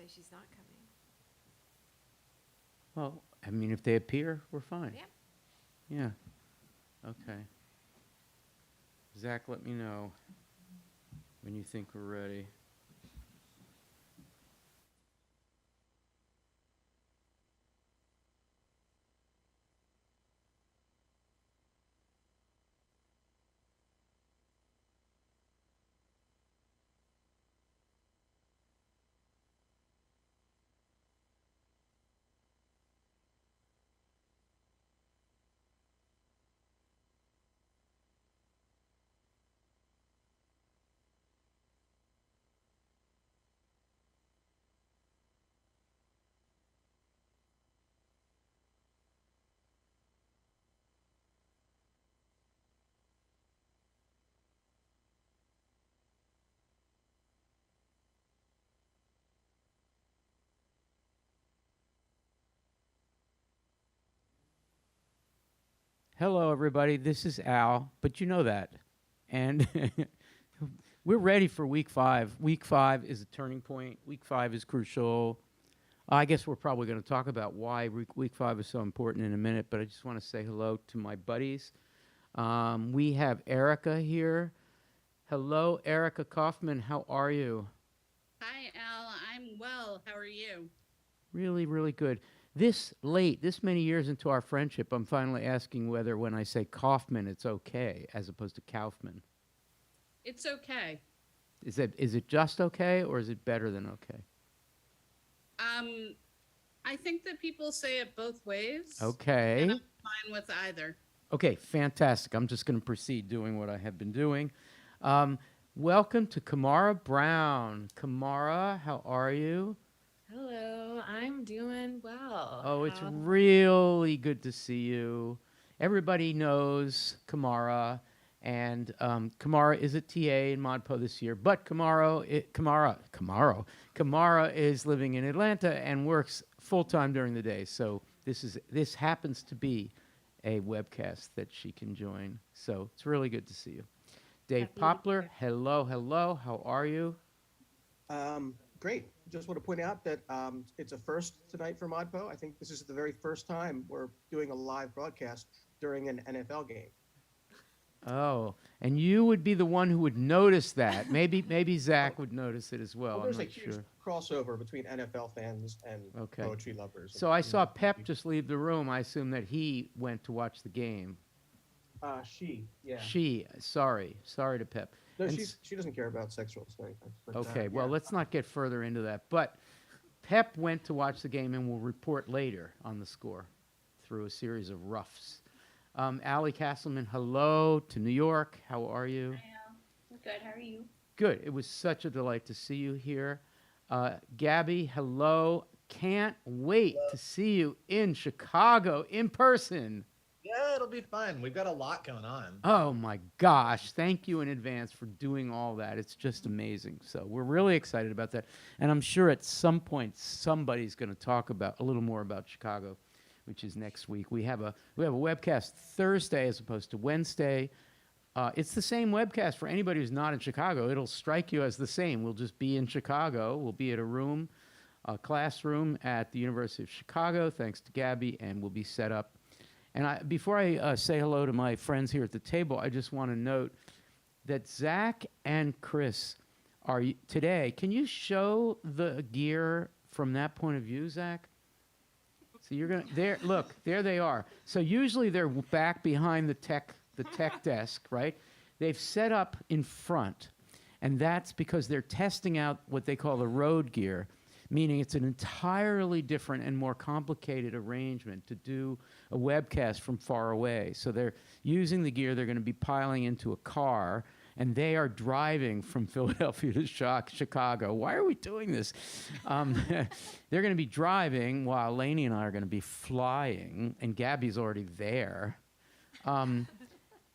say she's not coming. Well, I mean, if they appear, we're fine. Yeah. Yeah. Okay. Zach, let me know when you think we're ready. Hello, everybody. This is Al, but you know that. And we're ready for week 5. Week 5 is a turning point. Week 5 is crucial. I guess we're probably going to talk about why week 5 is so important in a minute, but I just want to say hello to my buddies. We have Erica here. Hello, Erica Kaufman. How are you? Hi, Al. I'm well. How are you? Really, really good. This many years into our friendship, I'm finally asking whether when I say Kaufman, it's okay, as opposed to Kaufman. It's okay. Is it just okay, or is it better than okay? I think that people say it both ways. Okay. And I'm fine with either. Okay, fantastic. I'm just going to proceed doing what I have been doing. Welcome to Kamara Brown. Kamara, how are you? Hello, I'm doing well. Oh, it's really good to see you. Everybody knows Kamara, and Kamara is a TA in ModPo this year, but Kamara is living in Atlanta and works full-time during the day, so this happens to be a webcast that she can join, so it's really good to see you. Dave Poplar, hello, how are you? Great. Just want to point out that it's a first tonight for ModPo. I think this is the very first time we're doing a live broadcast during an NFL game. Oh, and you would be the one who would notice that. Maybe Zach would notice it as well. There's I'm a not huge sure. crossover between NFL fans and poetry lovers. So I saw Pep just leave the room. I assume that he went to watch the game. Sorry to Pep. No, she doesn't care about sexual stuff. Okay, well, let's not get further into that. But Pep went to watch the game and will report later on the score through a series of roughs. Allie Castleman, hello to New York. How are you? Hi, Al. I'm good. How are you? Good. It was such a delight to see you here. Gabby, hello. Can't wait to see you in Chicago in person. Yeah, it'll be fun. We've got a lot going on. Oh my gosh. Thank you in advance for doing all that. It's just amazing. So we're really excited about that. And I'm sure at some point somebody's going to talk about a little more about Chicago, which is next week. We have a webcast Thursday as opposed to Wednesday. It's the same webcast for anybody who's not in Chicago. It'll strike you as the same. We'll just be in Chicago. We'll be at a classroom at the University of Chicago, thanks to Gabby, and we'll be set up. And before I say hello to my friends here at the table, I just want to note that Zach and Chris are today. Can you show the gear from that point of view, Zach? So you're gonna look, there they are. So usually they're back behind the tech desk, right? They've set up in front, and that's because they're testing out what they call the road gear, meaning it's an entirely different and more complicated arrangement to do a webcast from far away. So they're using the gear, they're going to be piling into a car, and they are driving from Philadelphia to Chicago. Why are we doing this? They're going to be driving while Lainey and I are going to be flying, and Gabby's already there. And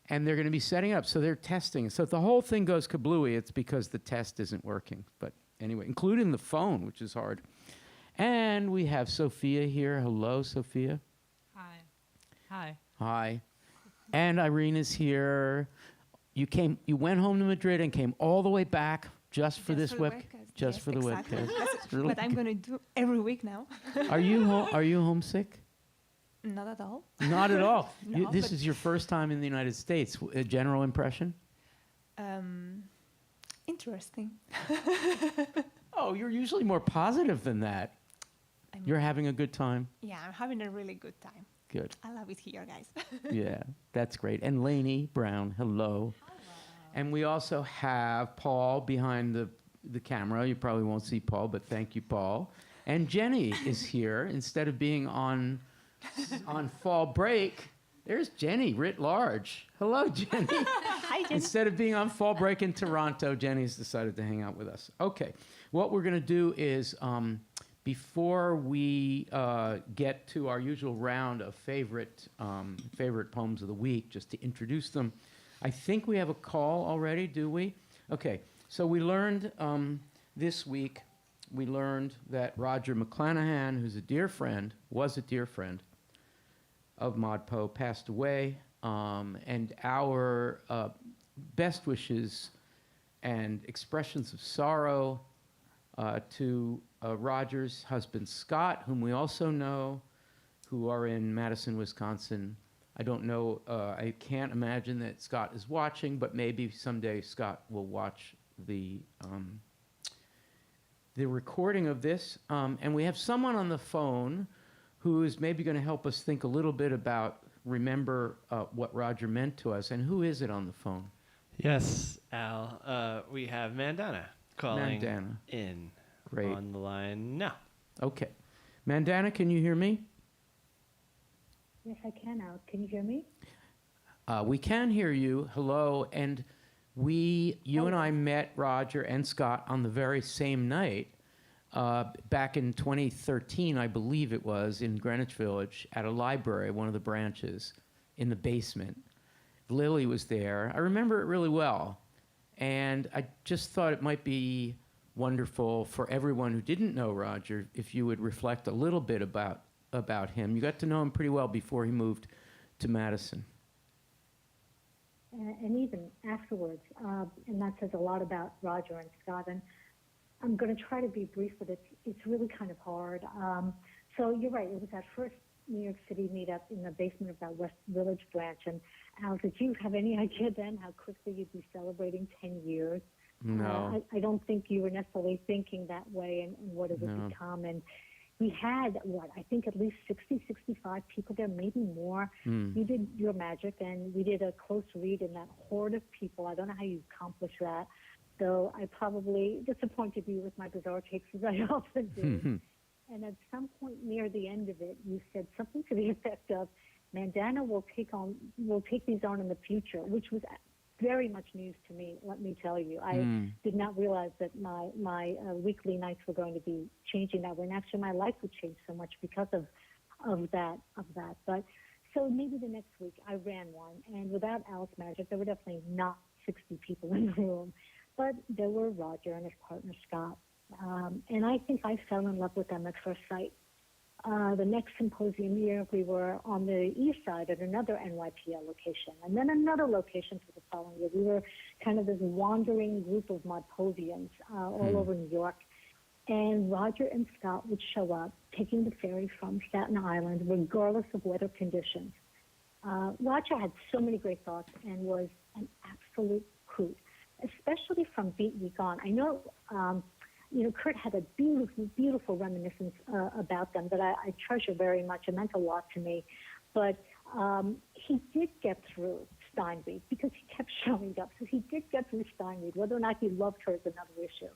they're going to be setting up. So they're testing. So if the whole thing goes kablooey, it's because the test isn't working. But anyway, including the phone, which is hard. And we have Sophia here. Hello, Sophia. Hi. And Irene is here. You went home to Madrid and came all the way back just for this webcast. just Yes, for the exactly. webcast. That's It's really what I'm good. going to do every week now. Are you homesick? Not at all. Not at all. No, This but- is your first time in the United States. A general impression? Interesting. Oh, you're usually more positive than that. I'm- You're having a good time? Yeah, I'm having a really good time. Good. I love it here, guys. Yeah, that's great. And Lainey Brown, hello. And we also have Paul behind the camera. You probably won't see Paul, but thank you, Paul. And Jenny is here. Instead of being on fall break, there's Jenny writ large. Hello, Jenny. Hi, Jen. Instead of being on fall break in Toronto, Jenny's decided to hang out with us. Okay, what we're going to do is, before we get to our usual round of favorite poems of the week, just to introduce them, I think we have a call already, do we? Okay, so we learned this week, that Roger McClanahan, who's a dear friend, was a dear friend of Modpo, passed away, and our best wishes and expressions of sorrow to Roger's husband, Scott, whom we also know, who are in Madison, Wisconsin. I don't know, I can't imagine that Scott is watching, but maybe someday Scott will watch the recording of this. And we have someone on the phone who is maybe going to help us think a little bit about, remember what Roger meant to us. And who is it on the phone? Yes, Al. We have Mandana calling Mandana. in. Great. On the line now. Okay. Mandana, can you hear me? Yes, I can, Al. Can you hear me? We can hear you. Hello. And you and I met Roger and Scott on the very same night back in 2013, I believe it was, in Greenwich Village at a library, one of the branches, in the basement. Lily was there. I remember it really well. And I just thought it might be wonderful for everyone who didn't know Roger if you would reflect a little bit about him. You got to know him pretty well before he moved to Madison. And even afterwards. And that says a lot about Roger and Scott. And I'm going to try to be brief, but it's really kind of hard. So you're right. It was that first New York City meetup in the basement of that West Village branch. And Al, did you have any idea then how quickly you'd be celebrating 10 years? No. I don't think you were necessarily thinking that way and what it would become. And we had, I think at least 60, 65 people there, maybe more. You did your magic, and we did a close read in that horde of people. I don't know how you accomplished that, though I probably disappointed you with my bizarre takes, as I often do. And at some point near the end of it, you said something to the effect of, Mandana will take these on in the future, which was very much news to me, let me tell you. I did not realize that my weekly nights were going to be changing that way. And actually, my life would change so much because of that. But so maybe the next week I ran one, and without Al's magic, there were definitely not 60 people in the room. But there were Roger and his partner, Scott. And I think I fell in love with them at first sight. The next symposium year, we were on the east side at another NYPL location, and then another location for the following year. We were kind of this wandering group of Modpovians all over New York. And Roger and Scott would show up, taking the ferry from Staten Island, regardless of weather conditions. Roger had so many great thoughts and was an absolute hoot, especially from Beat Week on. I know Kurt had a beautiful, beautiful reminiscence about them that I treasure very much. It meant a lot to me. But he did get through Steinway because he kept showing up. So he did get through Steinway. Whether or not he loved her is another issue.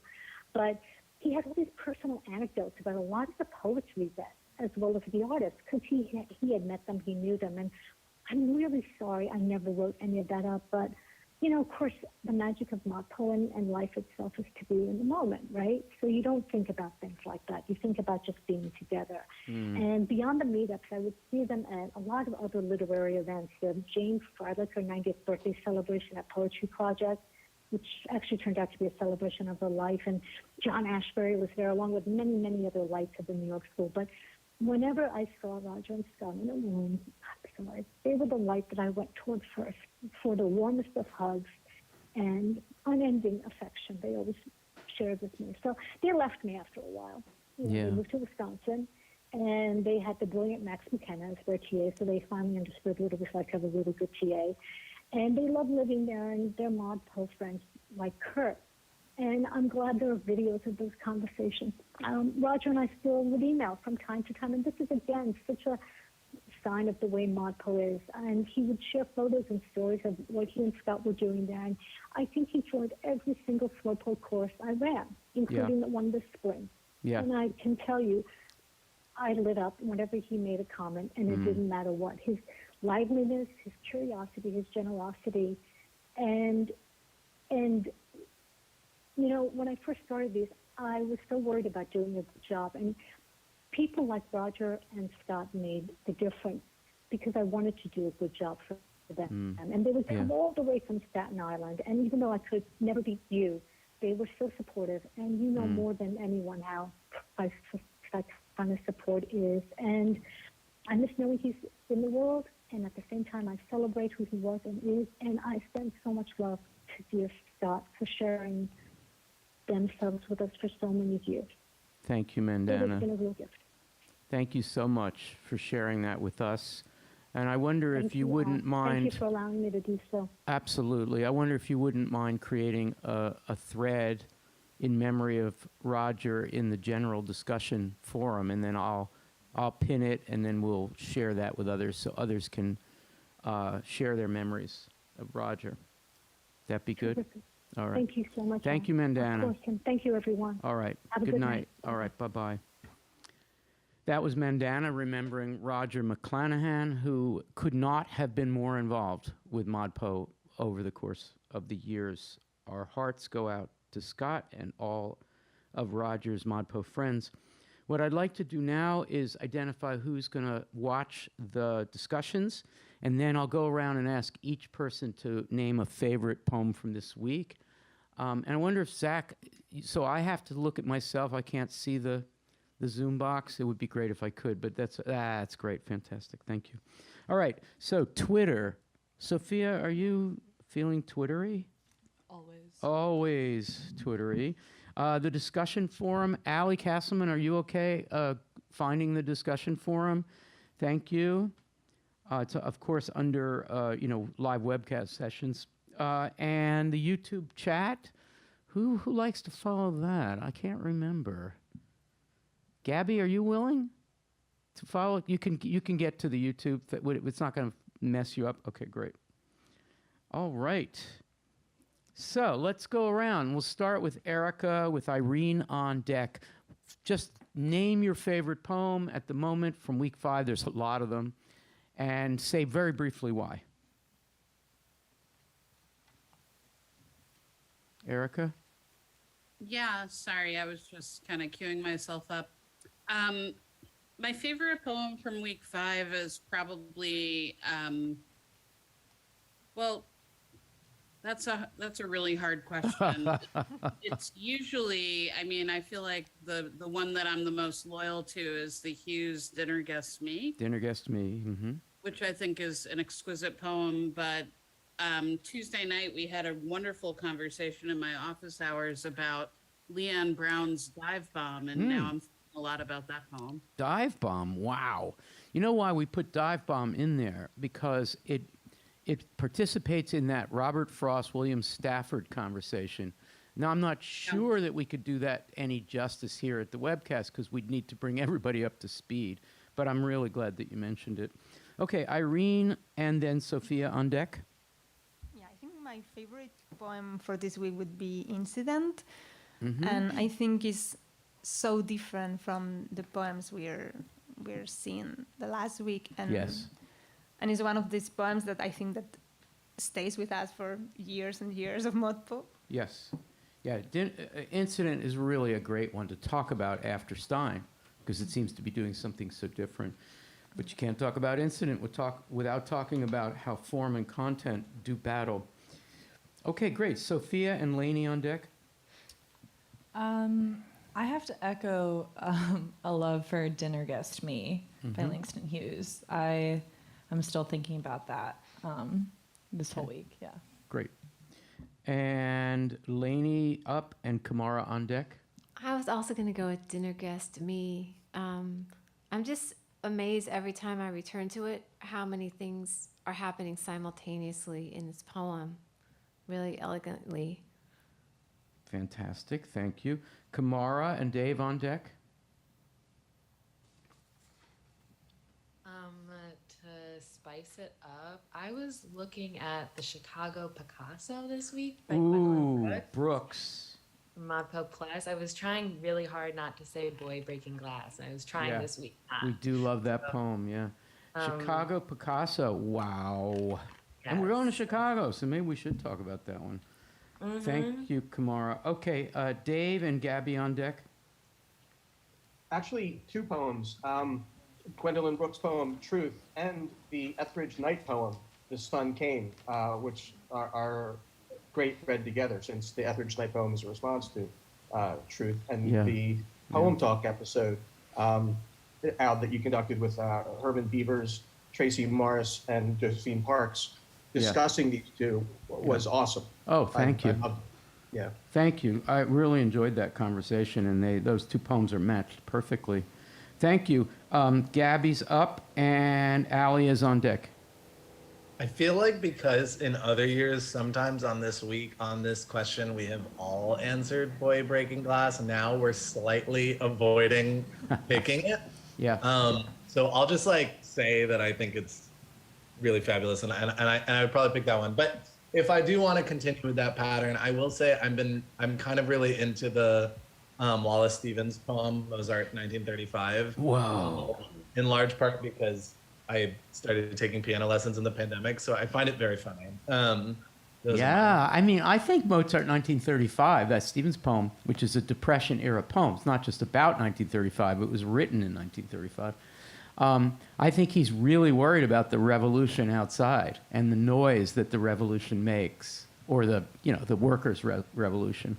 But he had all these personal anecdotes about a lot of the poets we met, as well as the artists, because he had met them, he knew them. And I'm really sorry I never wrote any of that up, but of course, the magic of Modpo and life itself is to be in the moment, right? So you don't think about things like that. You think about just being together. And beyond the meetups, I would see them at a lot of other literary events. The Jane Freilich, her 90th birthday celebration at Poetry Project, which actually turned out to be a celebration of her life. And John Ashbery was there, along with many, many other lights of the New York School. But whenever I saw Roger and Scott in a room, they were the light that I went toward first, for the warmest of hugs and unending affection they always shared with me. So they left me after a while. Yeah. They moved to Wisconsin, and they had the brilliant Max McKenna as their TA, so they finally understood what it was like to have a really good TA. And they love living there, and their mod post friends like Kurt. And I'm glad there are videos of those conversations. Roger and I still would email from time to time, and this is, again, such a sign of the way ModPo is. And he would share photos and stories of what he and Scott were doing there. And I think he joined every single Slowpoke course I ran, including the one this spring. Yeah. And I can tell you, I lit up whenever he made a comment, and it didn't matter what. His liveliness, his curiosity, his generosity, and you know, when I first started these, I was so worried about doing a good job, and people like Roger and Scott made the difference because I wanted to do a good job for them. And they would come all the way from Staten Island, and even though I could never beat you, they were so supportive, and you know more than anyone how that kind of support is. And I miss knowing he's in the world, and at the same time, I celebrate who he was and is, and I send so much love to dear Scott for sharing themselves with us for so many years. Thank you, It has Mandana. been a real gift. Thank you so much for sharing that with us. And I wonder if Thank you all. wouldn't Thank mind. you for allowing me to do so. Absolutely. I wonder if you wouldn't mind creating a thread in memory of Roger in the general discussion forum, and then I'll pin it, and then we'll share that with others so others can share their memories of Roger. That be good? Terrific. All right. Thank you so much. Thank you, Of Mandana. course, and thank you, everyone. All right. Have a Good good night. night. All right. Bye-bye. That was Mandana remembering Roger McClanahan, who could not have been more involved with ModPo over the course of the years. Our hearts go out to Scott and all of Roger's ModPo friends. What I'd like to do now is identify who's going to watch the discussions, and then I'll go around and ask each person to name a favorite poem from this week. And I wonder if Zach, so I have to look at myself. I can't see the Zoom box. It would be great if I could, but that's great. Fantastic. Thank you. All right. So Twitter. Sophia, are you feeling Twittery? Always. Always Twittery. The discussion forum. Allie Castleman, are you okay finding the discussion forum? Thank you. It's, of course, under, live webcast sessions. And the YouTube chat. Who likes to follow that? I can't remember. Gabby, are you willing to follow? You can get to the YouTube. It's not going to mess you up. Okay, great. All right. So let's go around. We'll start with Erica, with Irene on deck. Just name your favorite poem at the moment from week 5. There's a lot of them. And say very briefly why. Erica? Yeah, sorry, I was just kind of queuing myself up. My favorite poem from week 5 is probably, well, that's a really hard question. It's usually, I mean, I feel like the one that I'm the most loyal to is the Hughes Dinner Guest Me. Dinner Guest Me. Mm-hmm. Which I think is an exquisite poem. But Tuesday night, we had a wonderful conversation in my office hours about Leanne Brown's Dive Bomb, and now I'm thinking a lot about that poem. Dive Bomb, wow. You know why we put Dive Bomb in there? Because it participates in that Robert Frost, William Stafford conversation. Now, I'm not sure that we could do that any justice here at the webcast because we'd need to bring everybody up to speed. But I'm really glad that you mentioned it. Okay, Irene and then Sophia on deck. Yeah, I think my favorite poem for this week would be Incident. Mm-hmm. And I think it's so different from the poems we're seeing the last week. And Yes. And it's one of these poems that I think that stays with us for years and years of ModPo. Yes. Yeah, Incident is really a great one to talk about after Stein because it seems to be doing something so different. But you can't talk about Incident without talking about how form and content do battle. Okay, great. Sophia and Lainey on deck. I have to echo a love for Dinner Guest Me by Langston Hughes. I'm still thinking about that this whole week. Yeah. Great. And Lainey up and Kamara on deck. I was also going to go with Dinner Guest Me. I'm just amazed every time I return to it how many things are happening simultaneously in this poem, really elegantly. Fantastic, thank you. Kamara and Dave on deck. To spice it up, I was looking at the Chicago Picasso this week by Ooh, Brooks. Modpo Plus. I was trying really hard not to say Boy Breaking Glass, and I was trying this week. We do love that poem, yeah. Chicago Picasso, wow. And we're going to Chicago, so maybe we should talk about that one. Thank you, Kamara. Okay, Dave and Gabby on deck. Actually, two poems. Gwendolyn Brooks' poem, Truth, and the Etheridge Knight poem, The Sun Came, which are great read together, since the Etheridge Knight poem is a response to Truth. And the Poem Talk episode, Al, that you conducted with Herman Beavers, Tracy Morris, and Josephine Parks, discussing these two was awesome. Oh, thank you. I loved it. Yeah. Thank you. I really enjoyed that conversation, and those two poems are matched perfectly. Thank you. Gabby's up, and Allie is on deck. I feel like because in other years, sometimes on this week, on this question, we have all answered Boy Breaking Glass. Now we're slightly avoiding picking it. Yeah. So I'll just say that I think it's really fabulous, and I would probably pick that one. But if I do want to continue with that pattern, I will say I'm kind of really into the Wallace Stevens poem, Mozart 1935. Whoa. In large part because I started taking piano lessons in the pandemic, so I find it very funny. I mean, I think Mozart 1935, that Stevens poem, which is a Depression-era poem, it's not just about 1935, it was written in 1935. I think he's really worried about the revolution outside and the noise that the revolution makes, or the workers' revolution.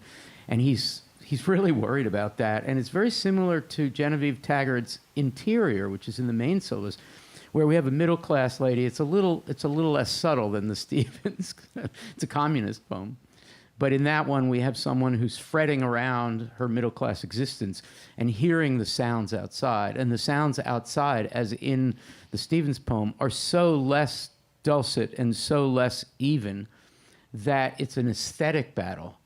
And he's really worried about that. And it's very similar to Genevieve Taggart's Interior, which is in the main solos, where we have a middle-class lady. It's a little less subtle than the Stevens. It's a communist poem. But in that one, we have someone who's fretting around her middle-class existence and hearing the sounds outside. And the sounds outside, as in the Stevens poem, are so less dulcet and so less even that it's an aesthetic battle.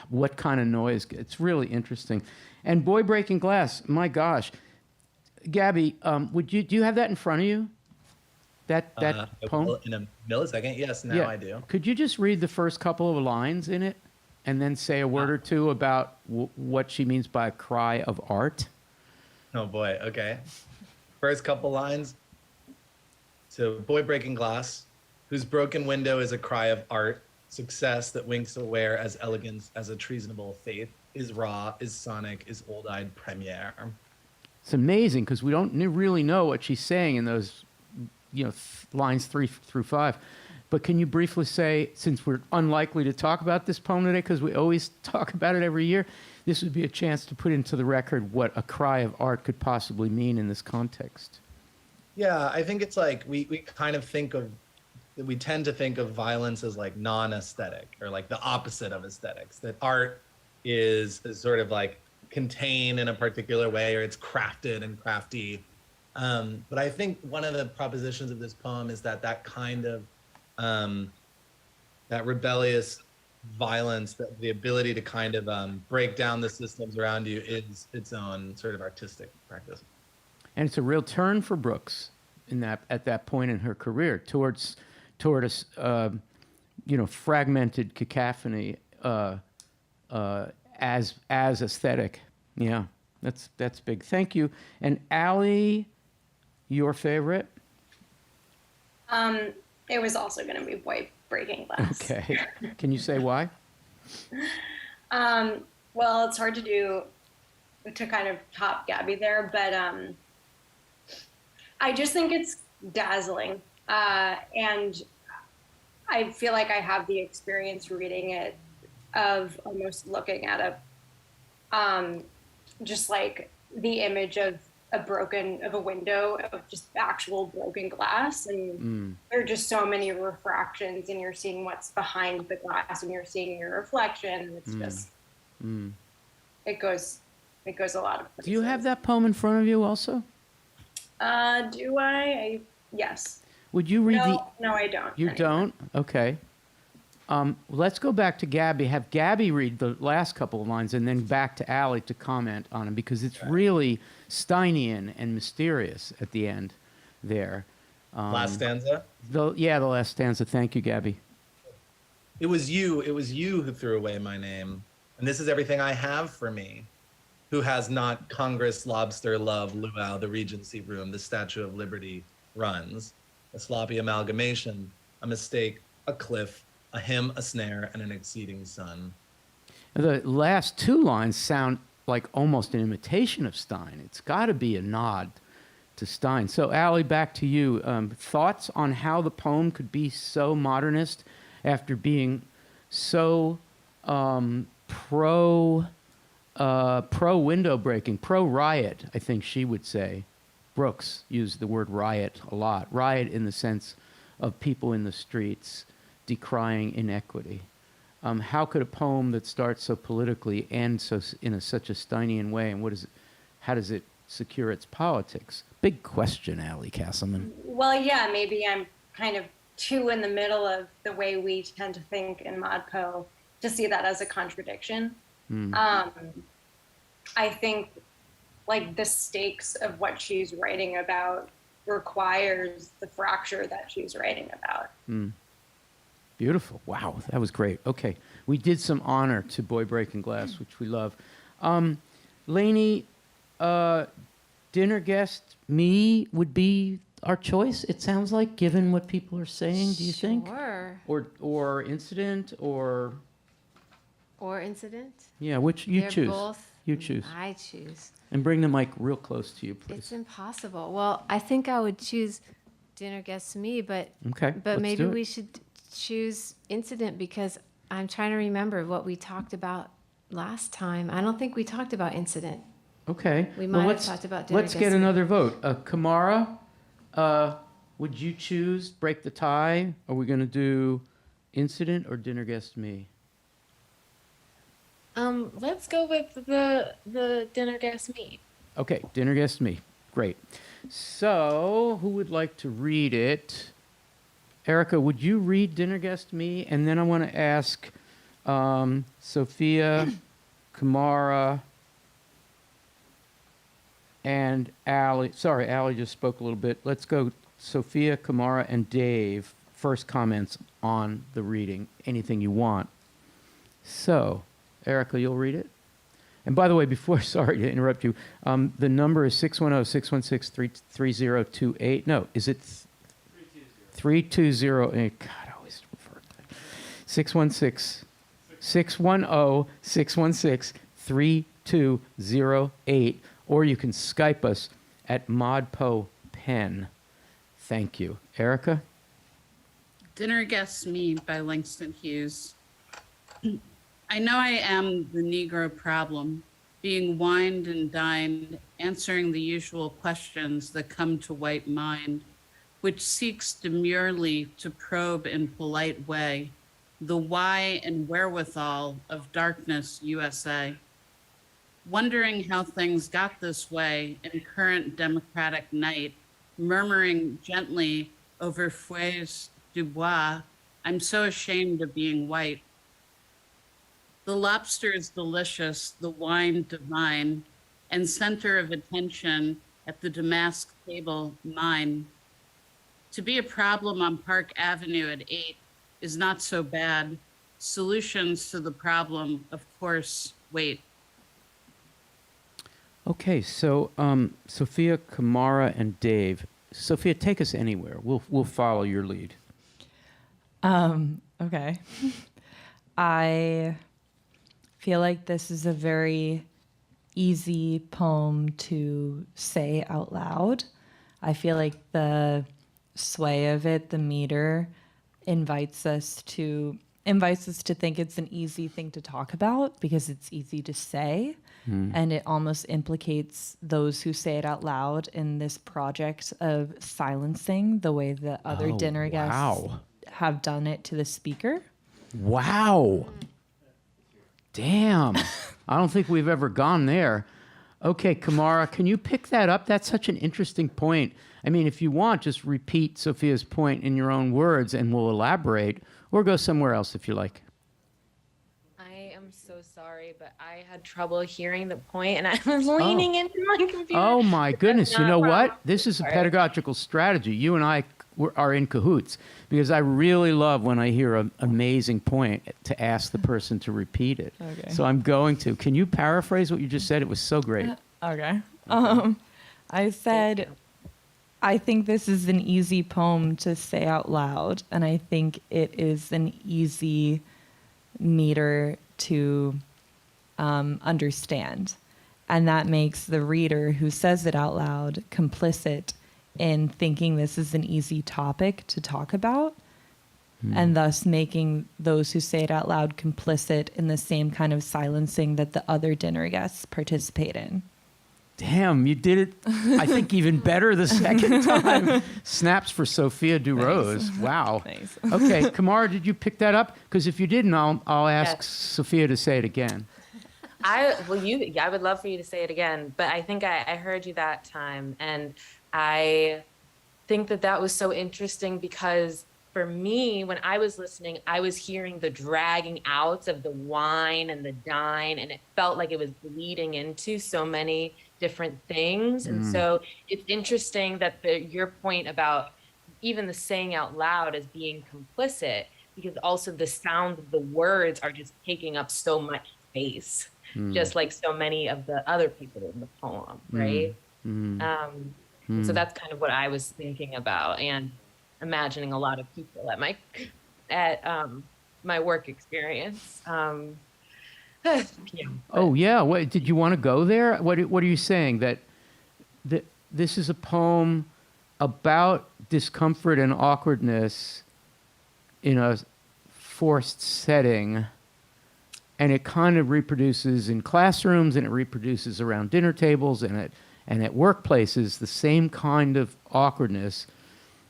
What kind of noise? It's really interesting. And Boy Breaking Glass, my gosh. Gabby, do you have that in front of you? That poem? In a millisecond, yes, now I do. Could you just read the first couple of lines in it and then say a word or two about what she means by a cry of art? Oh boy, okay. First couple lines. So, Boy Breaking Glass, whose broken window is a cry of art, success that winks aware as elegance as a treasonable faith, is raw, is sonic, is old-eyed premiere. It's amazing because we don't really know what she's saying in those lines 3 through 5. But can you briefly say, since we're unlikely to talk about this poem today because we always talk about it every year, this would be a chance to put into the record what a cry of art could possibly mean in this context. Yeah, I think it's like we kind of think of, we tend to think of violence as like non-aesthetic or like the opposite of aesthetics, that art is sort of like contained in a particular way, or it's crafted and crafty. But I think one of the propositions of this poem is that kind of that rebellious violence, that the ability to kind of break down the systems around you, is its own sort of artistic practice. And it's a real turn for Brooks at that point in her career toward a fragmented cacophony as aesthetic. Yeah, that's big. Thank you. And Allie, your favorite? It was also going to be Boy Breaking Glass. Okay. Can you say why? Well, it's hard to kind of top Gabby there, but I just think it's dazzling. And I feel like I have the experience reading it of almost looking at just like the image of a window of just actual broken glass, and there are just so many refractions, and you're seeing what's behind the glass, and you're seeing your reflection, and it's just it goes a lot of places. Do you have that poem in front of you also? Do I? Yes. Would you read No, I don't. You don't? Okay. Let's go back to Gabby. Have Gabby read the last couple of lines and then back to Allie to comment on them, because it's really Steinian and mysterious at the end there. Last stanza? The last stanza. Thank you, Gabby. It was you who threw away my name. And this is everything I have for me. Who has not Congress, lobster, love, luau, the Regency room, the Statue of Liberty runs. A sloppy amalgamation, a mistake, a cliff, a hymn, a snare, and an exceeding sun. The last two lines sound like almost an imitation of Stein. It's got to be a nod to Stein. So, Allie, back to you. Thoughts on how the poem could be so modernist after being so pro window breaking, pro riot, I think she would say. Brooks used the word riot a lot. Riot in the sense of people in the streets decrying inequity. How could a poem that starts so politically end in such a Steinian way, and how does it secure its politics? Big question, Allie Castleman. Well, yeah, maybe I'm kind of too in the middle of the way we tend to think in ModPo to see that as a contradiction. I think like the stakes of what she's writing about requires the fracture that she's writing about. Beautiful. Wow, that was great. Okay, we did some honor to Boy Breaking Glass, which we love. Lainey, dinner guest, me would be our choice, it sounds like, given what people are saying, do you think? Sure. Or incident, or... Or incident? Yeah, which you They're choose. Both. You choose. I choose. And bring the mic real close to you, please. It's impossible. Well, I think I would choose dinner guest me, but Okay, let's maybe do it. we should choose incident, because I'm trying to remember what we talked about last time. I don't think we talked about incident. Okay. We Well, might have talked about dinner let's guest get me. another vote. Kamara, would you choose break the tie? Are we going to do incident or dinner guest me? Let's go with the dinner guest me. Okay, dinner guest me. Great. So, who would like to read it? Erica, would you read dinner guest me? And then I want to ask Sophia, Kamara, and Allie. Sorry, Allie just spoke a little bit. Let's go Sophia, Kamara, and Dave. First comments on the reading. Anything you want. So, Erica, you'll read it? And by the way, sorry to interrupt you, the number is 610-616-3028. No, is it 3208? God, I always refer to that. 610-616-3208. Or you can Skype us at ModPoPen. Thank you. Erica? Dinner Guests Me by Langston Hughes. I know I am the Negro problem, being wined and dined, answering the usual questions that come to white mind, which seeks demurely to probe in polite way the why and wherewithal of darkness USA. Wondering how things got this way in current democratic night, murmuring gently over feuilles du bois, I'm so ashamed of being white. The lobster is delicious, the wine divine, and center of attention at the damask table mine. To be a problem on Park Avenue at 8 is not so bad. Solutions to the problem, of course, wait. Okay, so Sophia, Kamara, and Dave. Sophia, take us anywhere. We'll follow your lead. Okay. I feel like this is a very easy poem to say out loud. I feel like the sway of it, the meter, invites us to invites us to think it's an easy thing to talk about because it's easy to say. And it almost implicates those who say it out loud in this project of silencing the way that other dinner guests have done it to the speaker. Wow. Damn. I don't think we've ever gone there. Okay, Kamara, can you pick that up? That's such an interesting point. I mean, if you want, just repeat Sophia's point in your own words and we'll elaborate, or go somewhere else if you like. I am so sorry, but I had trouble hearing the point, and I was leaning into my computer. Oh, my goodness. You not know a problem. what? This is a pedagogical strategy. You and I are in cahoots because I really love when I hear an amazing point to ask the person to repeat it. Okay. So I'm going to. Can you paraphrase what you just said? It was so great. Okay. I said, I think this is an easy poem to say out loud, and I think it is an easy meter to understand. And that makes the reader who says it out loud complicit in thinking this is an easy topic to talk about, and thus making those who say it out loud complicit in the same kind of silencing that the other dinner guests participate in. Damn, you did it, I think, even better the second time. Snaps for Sophia Durose. Wow. Thanks. Okay, Kamara, did you pick that up? Because if you didn't, I'll ask Sophia to say it again. I would love for you to say it again, but I think I heard you that time, and I think that was so interesting because for me, when I was listening, I was hearing the dragging out of the wine and the dine, and it felt like it was bleeding into so many different things. And so it's interesting that your point about even the saying out loud as being complicit, because also the sound of the words are just taking up so much space, just like so many of the other people in the poem, right? So that's kind of what I was thinking about, and imagining a lot of people at my work experience. Oh, yeah. What, did you want to go there? What are you saying? That this is a poem about discomfort and awkwardness in a forced setting, and it kind of reproduces in classrooms, and it reproduces around dinner tables, and at workplaces, the same kind of awkwardness,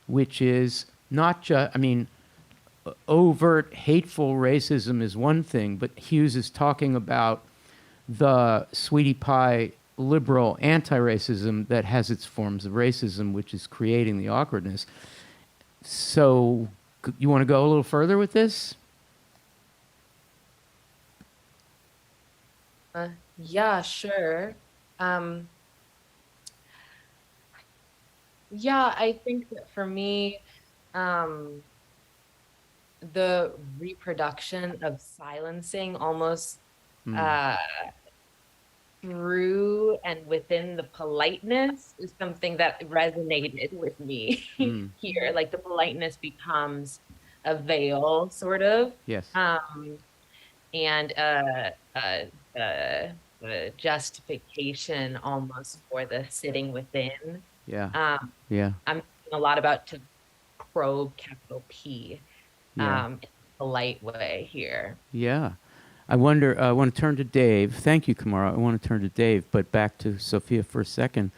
which is not just, I mean, overt hateful racism is one thing, but Hughes is talking about the sweetie pie liberal anti-racism that has its forms of racism, which is creating the awkwardness. So you want to go a little further with this? Yeah, sure. Yeah, I think that for me, the reproduction of silencing almost through and within the politeness is something that resonated with me here. Like the politeness becomes a veil, sort of. Yes. And the justification almost for the sitting within. Yeah. I'm thinking a lot about to probe, capital P, in a polite way here. Yeah. I wonder, I want to turn to Dave. Thank you, Kamara. I want to turn to Dave, but back to Sophia for a second.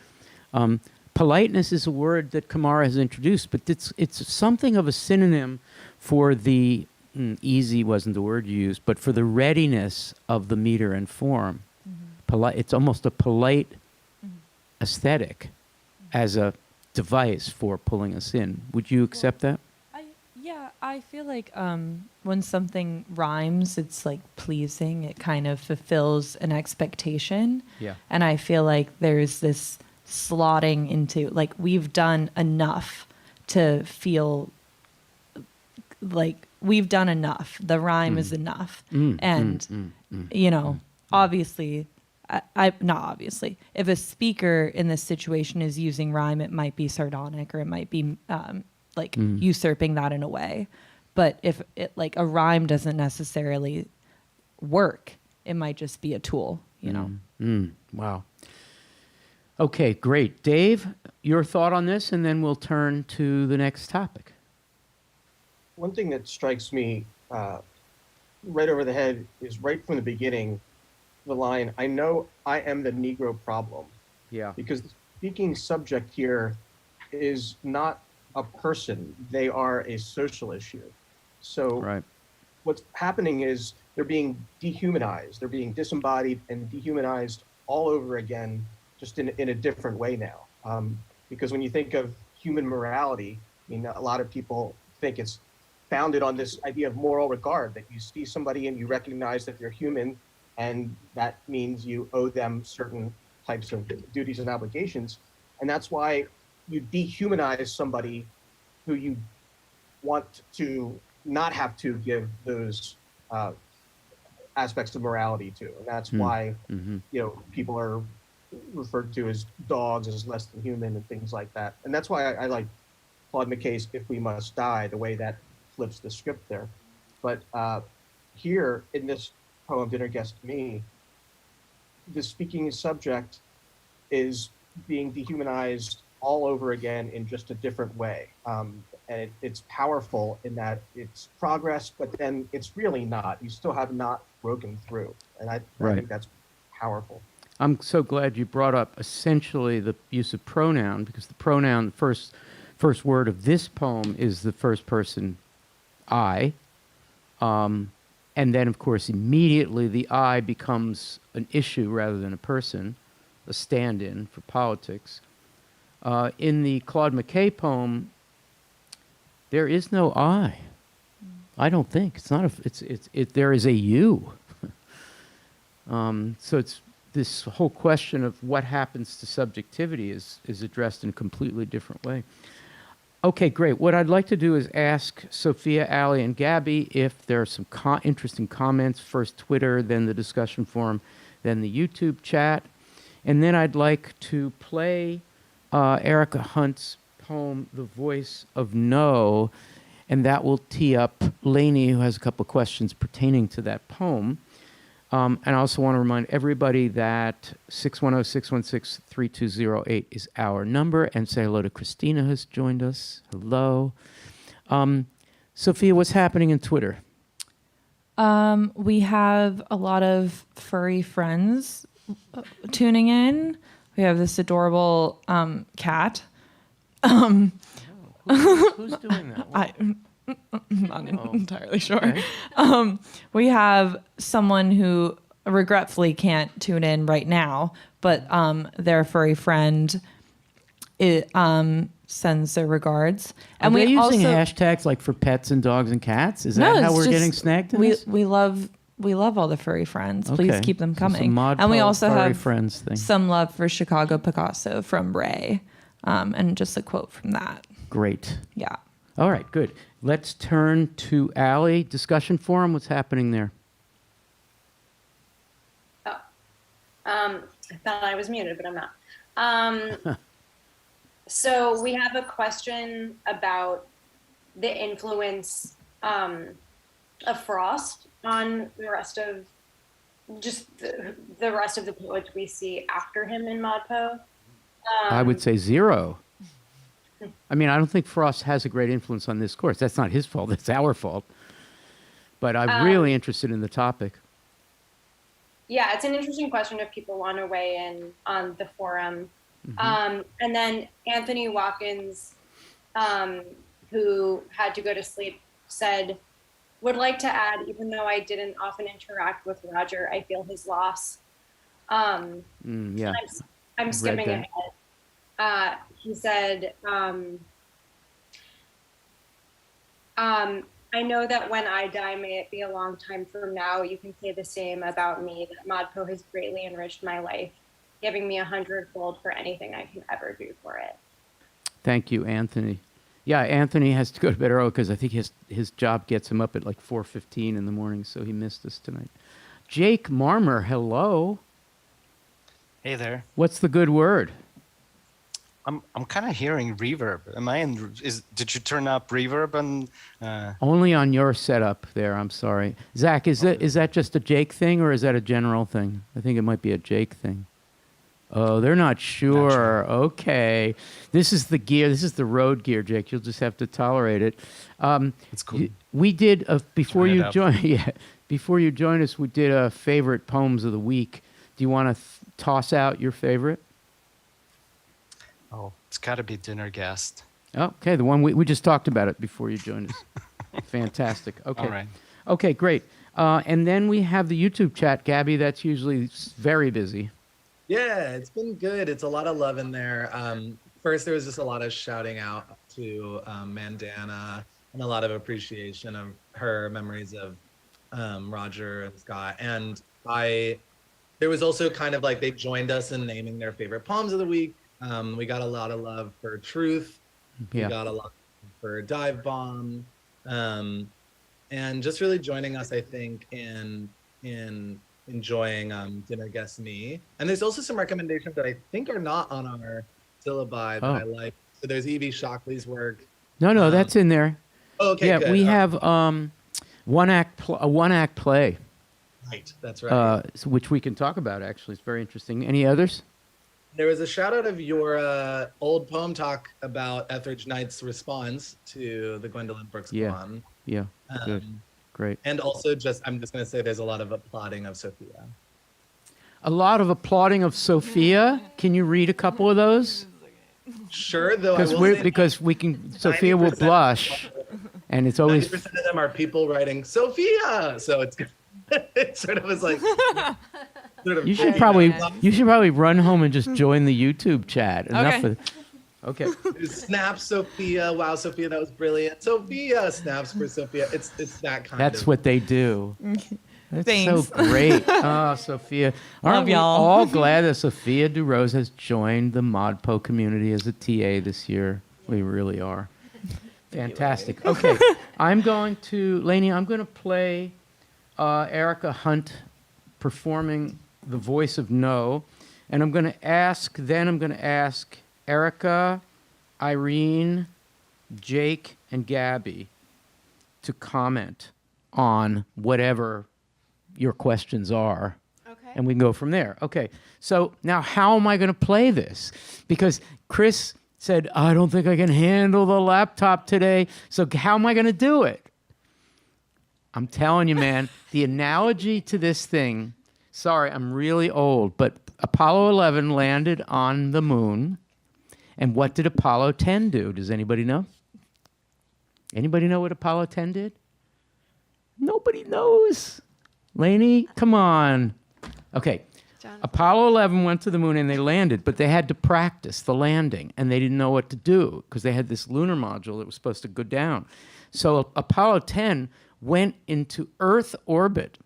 Politeness is a word that Kamara has introduced, but it's something of a synonym for the, easy wasn't the word you used, but for the readiness of the meter and form. It's almost a polite aesthetic as a device for pulling us in. Would you accept that? Yeah, I feel like when something rhymes, it's like pleasing. It kind of fulfills an expectation. Yeah. And I feel like there's this slotting into, like, we've done enough to feel like we've done enough. The rhyme is enough. You know, obviously, not obviously, if a speaker in this situation is using rhyme, it might be sardonic or it might be usurping that in a way. But if it, like, a rhyme doesn't necessarily work, it might just be a tool, you know? Wow. Okay, great. Dave, your thought on this, and then we'll turn to the next topic. One thing that strikes me right over the head is right from the beginning, the line, "I know I am the Negro problem." Yeah. Because the speaking subject here is not a person, they are a social issue. So Right. what's happening is they're being dehumanized, they're being disembodied and dehumanized all over again, just in a different way now. Because when you think of human morality, I mean, a lot of people think it's founded on this idea of moral regard, that you see somebody and you recognize that they're human, and that means you owe them certain types of duties and obligations. And that's why you dehumanize somebody who you want to not have to give those aspects of morality to. And that's why, people are referred to as dogs, as less than human and things like that. And that's why I like Claude McKay's "If We Must Die," the way that flips the script there. But here in this poem, "Dinner Guest Me," the speaking subject is being dehumanized all over again in just a different way. And it's powerful in that it's progress, but then it's really not. You still have not broken through. And I think that's powerful. I'm so glad you brought up essentially the use of pronoun, because the pronoun, first word of this poem is the first person I. And then, of course, immediately the I becomes an issue rather than a person, a stand-in for politics. In the Claude McKay poem, there is no I. I don't think it's not there is a you. So it's this whole question of what happens to subjectivity is addressed in a completely different way. Okay, great. What I'd like to do is ask Sophia, Ali, and Gabby if there are some interesting comments. First Twitter, then the discussion forum, then the YouTube chat. And then I'd like to play Erica Hunt's poem, "The Voice of No," and that will tee up Lainey, who has a couple of questions pertaining to that poem. And I also want to remind everybody that 610-616-3208 is our number, and say hello to Christina, who's joined us. Hello. Sophia, what's happening in Twitter? We have a lot of furry friends tuning in. We have this adorable cat. Who's doing that? I'm not entirely sure. Okay. We have someone who regretfully can't tune in right now, but their furry friend sends their regards. And we're using hashtags like for pets and dogs and cats? Is that how we're getting snagged in this? We love all the furry friends. Okay. Please keep them coming. And we also have friends thing. some love for Chicago Picasso from Ray, and just a quote from that. Great. Yeah. All right, good. Let's turn to Ali. Discussion forum, what's happening there? I thought I was muted, but I'm not. So we have a question about the influence of Frost on the rest of the rest of the poets we see after him in Modpo. I would say zero. I mean, I don't think Frost has a great influence on this course. That's not his fault. That's our fault. But I'm really interested in the topic. Yeah, it's an interesting question if people want to weigh in on the forum. And then Anthony Watkins, who had to go to sleep, said, "Would like to add, even though I didn't often interact with Roger, I feel his loss." Yeah. I'm skimming ahead. He said, I know that when I die, may it be a long time from now, you can say the same about me, that Modpo has greatly enriched my life, giving me 100-fold for anything I can ever do for it. Thank you, Anthony. Yeah, Anthony has to go to bed early because I think his job gets him up at like 4:15 in the morning, so he missed us tonight. Jake Marmer, hello. Hey there. What's the good word? I'm kind of hearing reverb. Am I in? Did you turn up reverb and? Only on your setup there. I'm sorry, Zach. Is that just a Jake thing or is that a general thing? I think it might be a Jake thing. Oh, they're not sure. Okay. This is the gear. This is the road gear, Jake. You'll just have to tolerate it. It's cool. We did, before Try it you out. join, yeah, before you join us, we did a favorite poems of the week. Do you want to toss out your favorite? Oh, it's got to be Dinner Guest. Okay, the one we just talked about it before you joined us. Fantastic. Okay. All right. Okay, great. And then we have the YouTube chat, Gabby. That's usually very busy. Yeah, it's been good. It's a lot of love in there. First, there was just a lot of shouting out to Mandana and a lot of appreciation of her memories of Roger and Scott. And there was also kind of like they joined us in naming their favorite poems of the week. We got a lot of love for Truth. Yeah. We got a lot for Dive Bomb. And just really joining us, I think, in enjoying Dinner Guest Me. And there's also some recommendations that I think are not on our syllabi that I like. So there's Evie Shockley's work. No, that's in there. Okay, yeah, good. we have a one-act play. Right, that's right. Which we can talk about, actually. It's very interesting. Any others? There was a shout out of your old poem talk about Etheridge Knight's response to the Gwendolyn Brooks poem. Yeah, good. Great. And also I'm just going to say there's a lot of applauding of Sophia. A lot of applauding of Sophia. Can you read a couple of those? Sure, though. Because we can. Sophia will blush, and it's always 90% of them are people writing Sophia. So it sort of was like. You should probably run home and just join the YouTube chat. Okay. Snap Sophia. Wow, Sophia, that was brilliant. Sophia snaps for Sophia. It's that kind of. That's what they do. That's Thanks. so great. Oh, Sophia. Aren't we y'all. all glad that Sophia Durose has joined the ModPo community as a TA this year? We really are. Fantastic. Okay. I'm going to play Erica Hunt performing The Voice of No. And I'm going to ask Erica, Irene, Jake, and Gabby to comment on whatever your questions are. Okay. And we can go from there. Okay. So now how am I going to play this? Because Chris said, I don't think I can handle the laptop today. So how am I going to do it? I'm telling you, man, the analogy to this thing, sorry, I'm really old, but Apollo 11 landed on the moon. And what did Apollo 10 do? Does anybody know? Anybody know what Apollo 10 did? Nobody knows. Lainey, come on. Okay. Apollo 11 went to the moon and they landed, but they had to practice the landing and they didn't know what to do because they had this lunar module that was supposed to go down. So Apollo 10 went into Earth orbit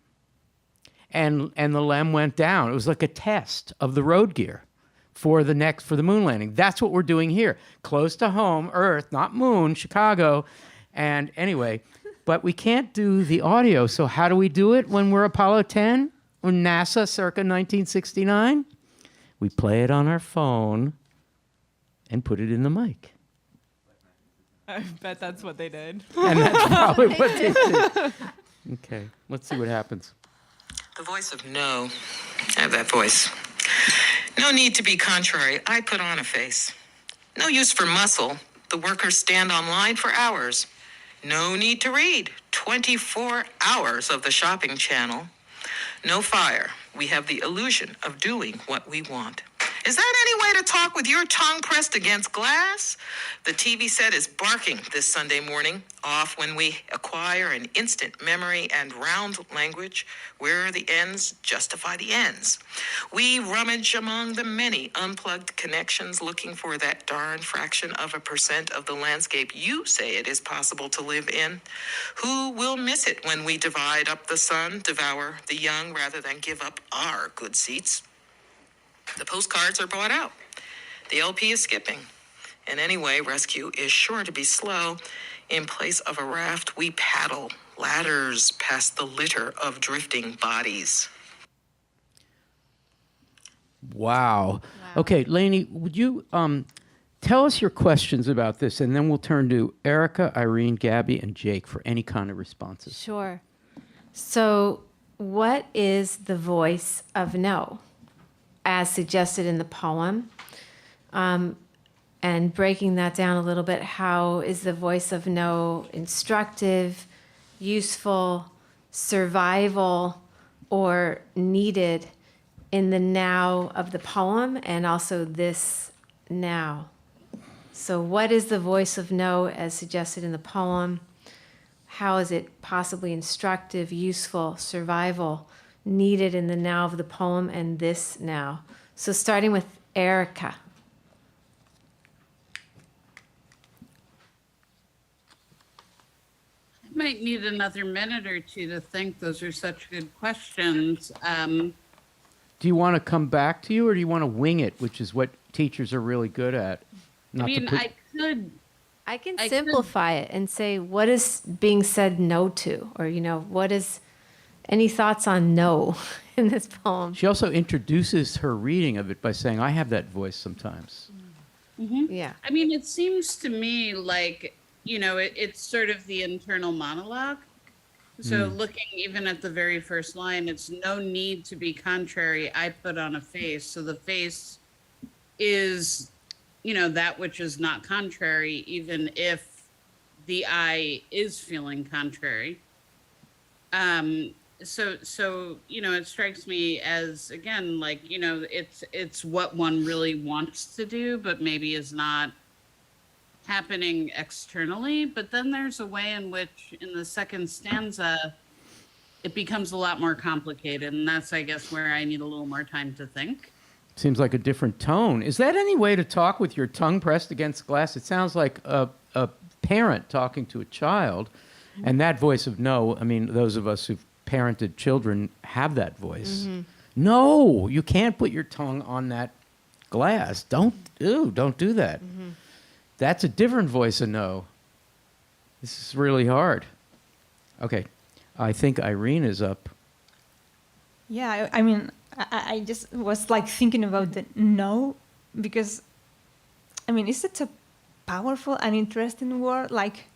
and the LEM went down. It was like a test of the road gear for the moon landing. That's what we're doing here. Close to home, Earth, not moon, Chicago. And anyway, but we can't do the audio. So how do we do it when we're Apollo 10 or NASA circa 1969? We play it on our phone and put it in the mic. I bet that's what they did. And that's probably what they did. Okay, let's see what happens. The voice of no. I have that voice. No need to be contrary. I put on a face. No use for muscle. The workers stand online for hours. No need to read. 24 hours of the shopping channel. No fire. We have the illusion of doing what we want. Is that any way to talk with your tongue pressed against glass? The TV set is barking this Sunday morning, off when we acquire an instant memory and round language where the ends justify the ends. We rummage among the many unplugged connections looking for that darn fraction of a % of the landscape you say it is possible to live in. Who will miss it when we divide up the sun, devour the young rather than give up our good seats? The postcards are bought out. The LP is skipping. And anyway, rescue is sure to be slow. In place of a raft, we paddle ladders past the litter of drifting bodies. Wow. Okay, Lainey, would you tell us your questions about this, and then we'll turn to Erica, Irene, Gabby, and Jake for any kind of responses. Sure. So what is the voice of no? as suggested in the poem. And breaking that down a little bit, how is the voice of no instructive, useful, survival, or needed in the now of the poem and also this now? So what is the voice of no as suggested in the poem? How is it possibly instructive, useful, survival, needed in the now of the poem and this now? So starting with Erica. I might need another minute or two to think. Those are such good questions. Do you want to come back to you, or do you want to wing it, which is what teachers are really good at? I mean, I can simplify it and say, what is being said no to? Or, what is, any thoughts on no in this poem? She also introduces her reading of it by saying, I have that voice sometimes. Mm-hmm. Yeah. I mean, it seems to me like, it's sort of the internal monologue. So looking even at the very first line, it's no need to be contrary. I put on a face. So the face is, that which is not contrary, even if the I is feeling contrary. So it strikes me as, again, like, it's what one really wants to do, but maybe is not happening externally. But then there's a way in which in the second stanza it becomes a lot more complicated, and that's, I guess, where I need a little more time to think. Seems like a different tone. Is that any way to talk with your tongue pressed against glass? It sounds like a parent talking to a child, and that voice of no, I mean, those of us who've parented children have that voice. Mm-hmm. No, you can't put your tongue on that glass. Don't do that. Mm-hmm. That's a different voice of no. This is really hard. Okay, I think Irene is up. Yeah, I mean, I just was like thinking about the no, because, I mean, it's such a powerful and interesting word. Like,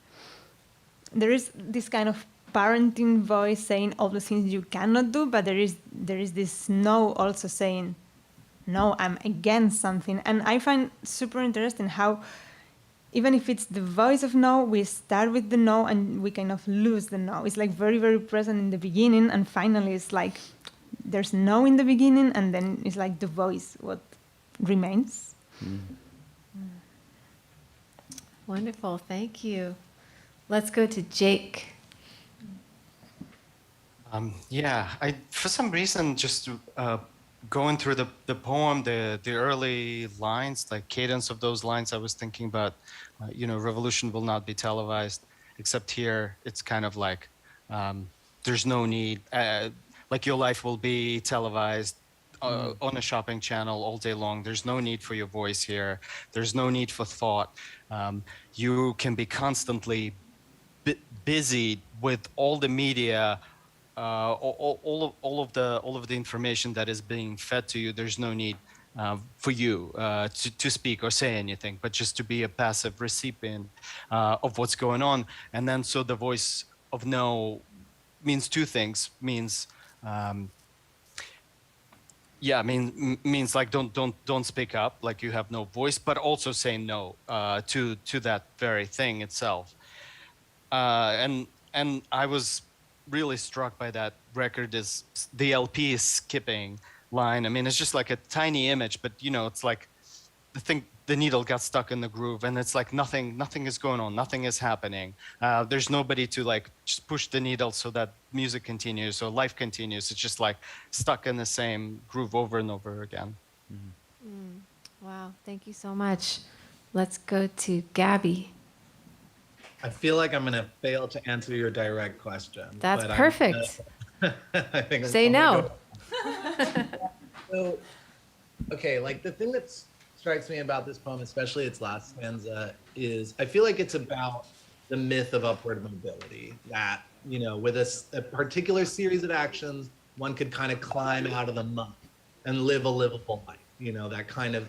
there is this kind of parenting voice saying all the things you cannot do, but there is this no also saying, no, I'm against something. And I find super interesting how, even if it's the voice of no, we start with the no and we kind of lose the no. It's like very, very present in the beginning, and finally it's like there's no in the beginning, and then it's like the voice what remains. Wonderful, thank you. Let's go to Jake. I for some reason just going through the poem, the early lines, like cadence of those lines, I was thinking about, revolution will not be televised, except here it's kind of like there's no need, like your life will be televised on a shopping channel all day long. There's no need for your voice here. There's no need for thought. You can be constantly busy with all the media, all of the information that is being fed to you. There's no need for you to speak or say anything, but just to be a passive recipient of what's going on. And then so the voice of no means two things. Means like don't speak up, like you have no voice, but also say no to that very thing itself. And I was really struck by that record is the LP is skipping line. I mean, it's just like a tiny image, but it's like the needle got stuck in the groove, and it's like nothing is going on, nothing is happening. There's nobody to like just push the needle so that music continues or life continues. It's just like stuck in the same groove over and over again. Wow, thank you so much. Let's go to Gabby. I feel like I'm going to fail to answer your direct question. That's but perfect. I think Say no. So, okay, like the thing that strikes me about this poem, especially its last stanza, is I feel like it's about the myth of upward mobility. That, with a particular series of actions, one could kind of climb out of the muck and live a livable life. That kind of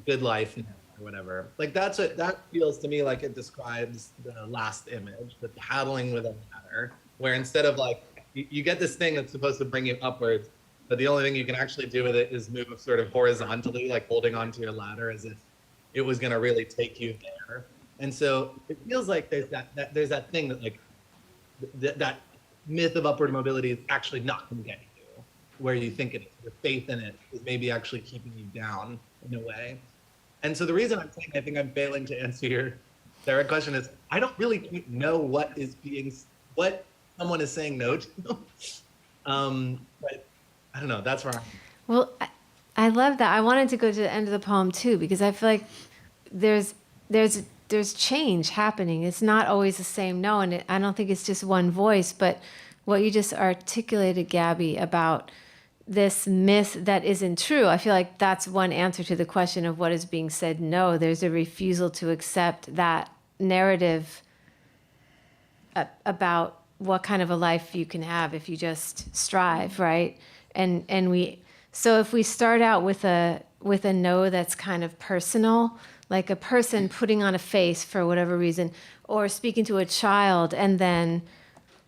good life. Or whatever. Like that feels to me like it describes the last image, the paddling with a ladder, where instead of like you get this thing that's supposed to bring you upwards, but the only thing you can actually do with it is move sort of horizontally, like holding onto your ladder as if it was going to really take you there. And so it feels like there's that thing that like that myth of upward mobility is actually not going to get you where you think it is. Your faith in it is maybe actually keeping you down in a way. And so the reason I'm saying I think I'm failing to answer your direct question is I don't really know what someone is saying no to. But I don't know. That's where I'm. Well, I love that. I wanted to go to the end of the poem too, because I feel like there's change happening. It's not always the same no, and I don't think it's just one voice. But what you just articulated, Gabby, about this myth that isn't true, I feel like that's one answer to the question of what is being said no. There's a refusal to accept that narrative about what kind of a life you can have if you just strive, right? So if we start out with a no that's kind of personal, like a person putting on a face for whatever reason, or speaking to a child, and then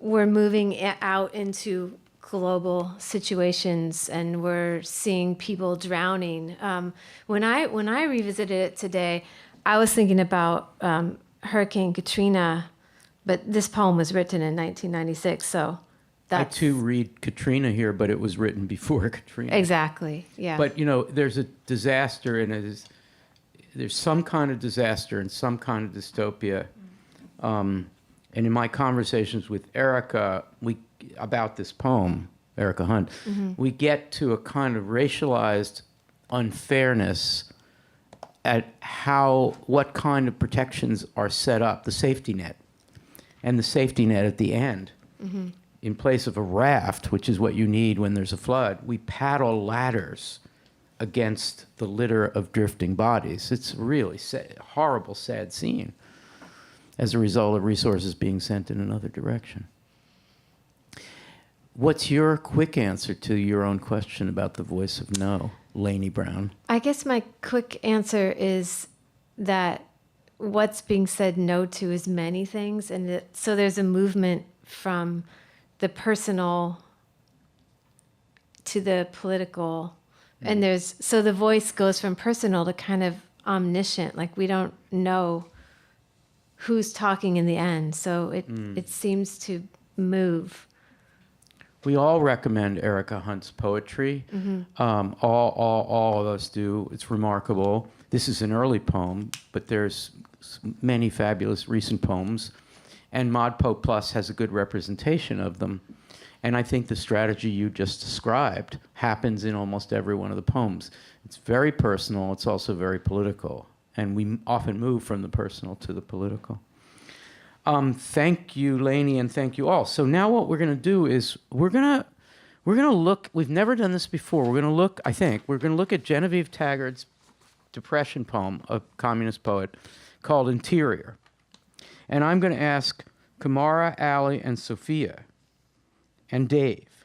we're moving out into global situations and we're seeing people drowning. When I revisited it today, I was thinking about Hurricane Katrina, but this poem was written in 1996, so that's... I too read Katrina here, but it was written before Katrina. Exactly, yeah. But, there's a disaster, and there's some kind of disaster and some kind of dystopia. And in my conversations with Erica about this poem, Erica Hunt, we get to a kind of racialized unfairness at what kind of protections are set up, the safety net. And the safety net at the end, in place of a raft, which is what you need when there's a flood, we paddle ladders against the litter of drifting bodies. It's a really horrible, sad scene as a result of resources being sent in another direction. What's your quick answer to your own question about the voice of no, Lainey Brown? I guess my quick answer is that what's being said no to is many things, and so there's a movement from the personal to the political, and so the voice goes from personal to kind of omniscient, like we don't know who's talking in the end, so it seems to move. We all recommend Erica Hunt's poetry. All of us do. It's remarkable. This is an early poem, but there's many fabulous recent poems, and ModPo Plus has a good representation of them. And I think the strategy you just described happens in almost every one of the poems. It's very personal. It's also very political, and we often move from the personal to the political. Thank you, Lainey, and thank you all. So now what we're going to do is we're going to look. We've never done this before. We're going to look at Genevieve Taggart's Depression poem, a communist poet, called Interior. And I'm going to ask Kamara, Ali, and Sophia, and Dave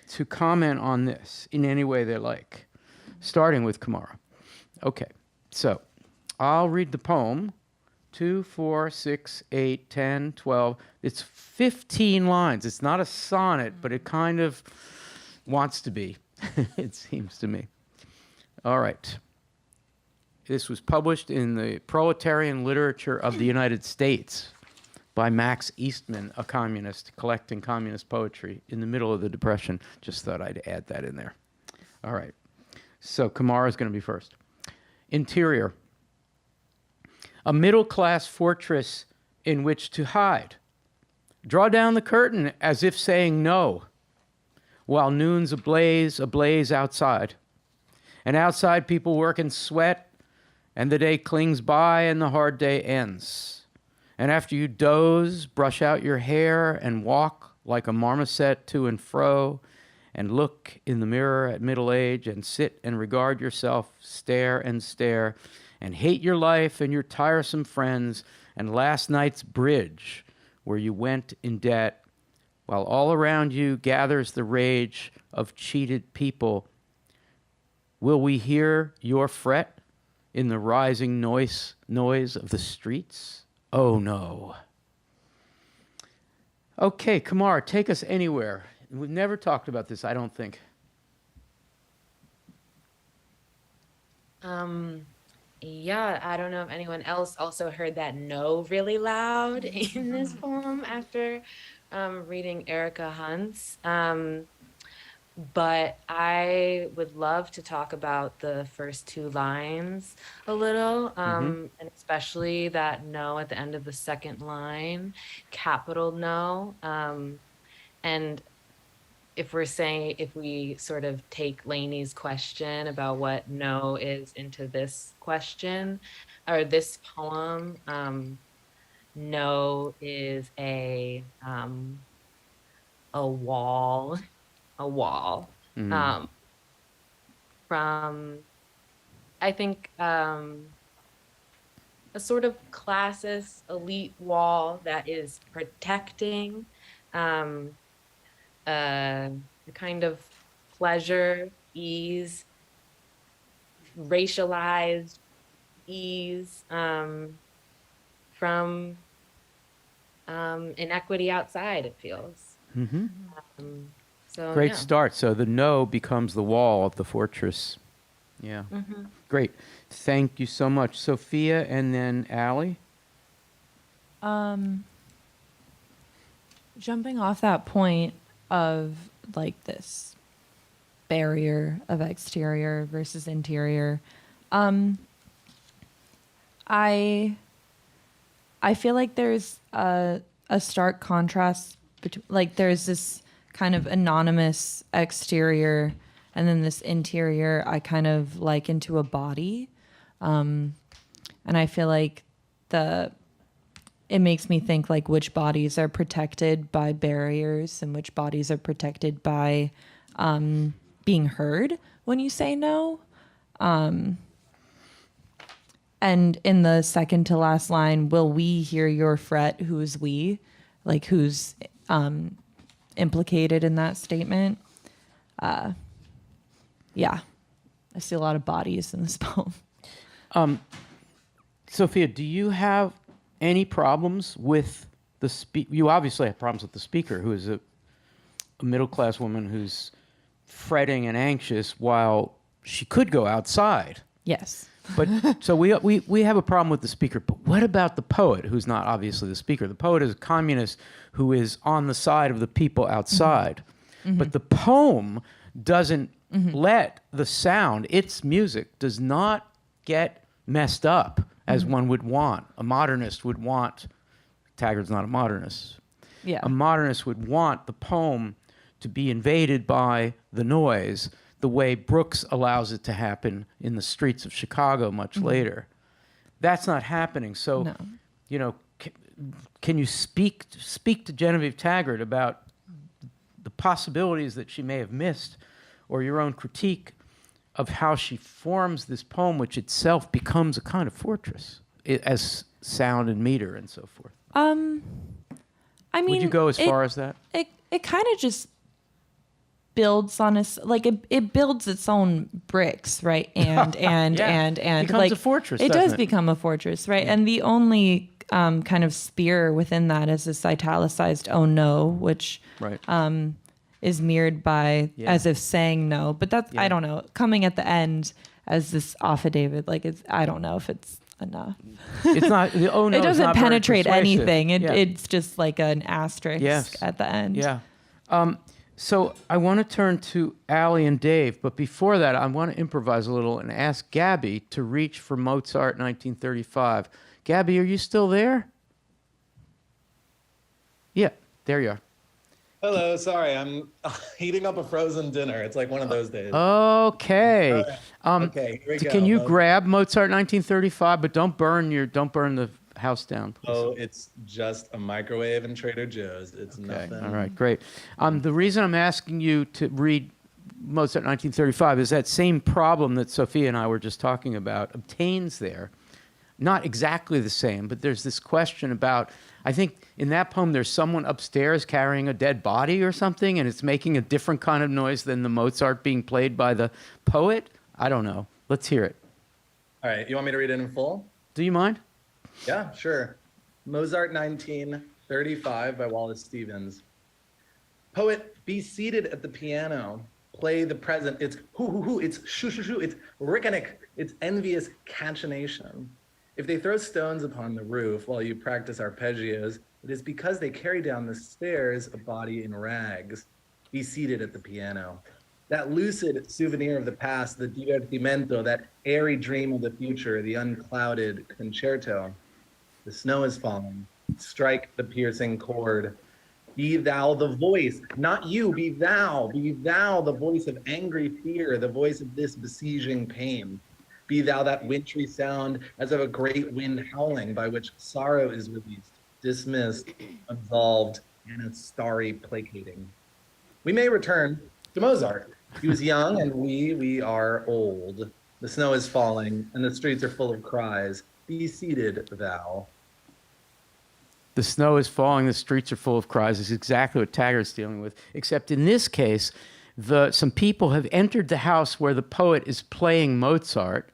to comment on this in any way they like, starting with Kamara. Okay, so I'll read the poem. 2, 4, 6, 8, 10, 12. It's 15 lines. It's not a sonnet, but it kind of wants to be, it seems to me. All right. This was published in the Proletarian Literature of the United States by Max Eastman, a communist, collecting communist poetry in the middle of the Depression. Just thought I'd add that in there. All right. So Kamara's going to be first. Interior. A middle-class fortress in which to hide. Draw down the curtain as if saying no, while noon's ablaze outside. And outside people work and sweat, and the day clings by and the hard day ends. And after you doze, brush out your hair and walk like a marmoset to and fro, and look in the mirror at middle age and sit and regard yourself, stare, and hate your life and your tiresome friends and last night's bridge where you went in debt, while all around you gathers the rage of cheated people. Will we hear your fret in the rising noise of the streets? Oh no. Okay, Kamara, take us anywhere. We've never talked about this, I don't think. Yeah, I don't know if anyone else also heard that no really loud in this poem after reading Erica Hunt's. But I would love to talk about the first two lines a little, and especially that no at the end of the second line, capital no. And if we sort of take Lainey's question about what no is into this question or this poem, no is a wall, a wall. From I think a sort of classist elite wall that is protecting a kind of pleasure, ease, racialized ease from inequity outside, it feels. So Great yeah. start. So the no becomes the wall of the fortress. Yeah. Great. Thank you so much. Sophia and then Allie. Jumping off that point of like this barrier of exterior versus interior, I feel like there's a stark contrast between, like, there's this kind of anonymous exterior and then this interior I kind of liken to a body. And I feel like it makes me think like which bodies are protected by barriers and which bodies are protected by being heard when you say no. And in the second to last line, will we hear your fret? Who's we? Like who's implicated in that statement? Yeah, I see a lot of bodies in this poem. Sophia, do you have any problems with the you obviously have problems with the speaker, who is a middle-class woman who's fretting and anxious while she could go outside. Yes. But so we have a problem with the speaker. But what about the poet, who's not obviously the speaker? The poet is a communist who is on the side of the people outside. But the poem doesn't let the sound, its music, does not get messed up as one would want. A modernist would want. Taggart's not a modernist. Yeah. A modernist would want the poem to be invaded by the noise the way Brooks allows it to happen in the streets of Chicago much later. That's not happening. So, No. you know, can you speak to Genevieve Taggart about the possibilities that she may have missed, or your own critique of how she forms this poem, which itself becomes a kind of fortress as sound and meter and so forth? I mean, would you go as far as that? It kind of just builds on it builds its own bricks, right? And Becomes like a fortress. It doesn't does become a fortress, right? And the only kind of spear within that is this italicized "oh no," which is mirrored by as if saying no. But that's I don't know, coming at the end as this affidavit. Like I don't know if it's enough. It's not. The oh no. It doesn't penetrate anything. Yeah. It's just like an asterisk at the end. Yeah. So I want to turn to Allie and Dave, but before that, I want to improvise a little and ask Gabby to reach for Mozart 1935. Gabby, are you still there? Yeah, there you are. Hello, sorry, I'm heating up a frozen dinner. It's like one of those days. Okay. Okay, here we go. Can you grab Mozart 1935, but don't burn the house down, please. Oh, it's just a microwave in Trader Joe's. It's Okay. nothing. All right, great. The reason I'm asking you to read Mozart 1935 is that same problem that Sophia and I were just talking about obtains there. Not exactly the same, but there's this question about, I think in that poem there's someone upstairs carrying a dead body or something, and it's making a different kind of noise than the Mozart being played by the poet. I don't know. Let's hear it. All right, you want me to read it in full? Do you mind? Yeah, sure. Mozart 1935 by Wallace Stevens. Poet, be seated at the piano. play the present. It's hoo hoo hoo. It's shoo shoo shoo. It's ricanic. It's envious cachinnation. If they throw stones upon the roof while you practice arpeggios, it is because they carry down the stairs a body in rags. Be seated at the piano. That lucid souvenir of the past, the divertimento, that airy dream of the future, the unclouded concerto. The snow is falling. Strike the piercing chord. Be thou the voice, not you, be thou the voice of angry fear, the voice of this besieging pain. Be thou that wintry sound as of a great wind howling by which sorrow is released, dismissed, absolved, and a starry placating. We may return to Mozart. He was young and we are old. The snow is falling and the streets are full of cries. Be seated, thou. The snow is falling, the streets are full of cries is exactly what Taggart's dealing with, except in this case, some people have entered the house where the poet is playing Mozart,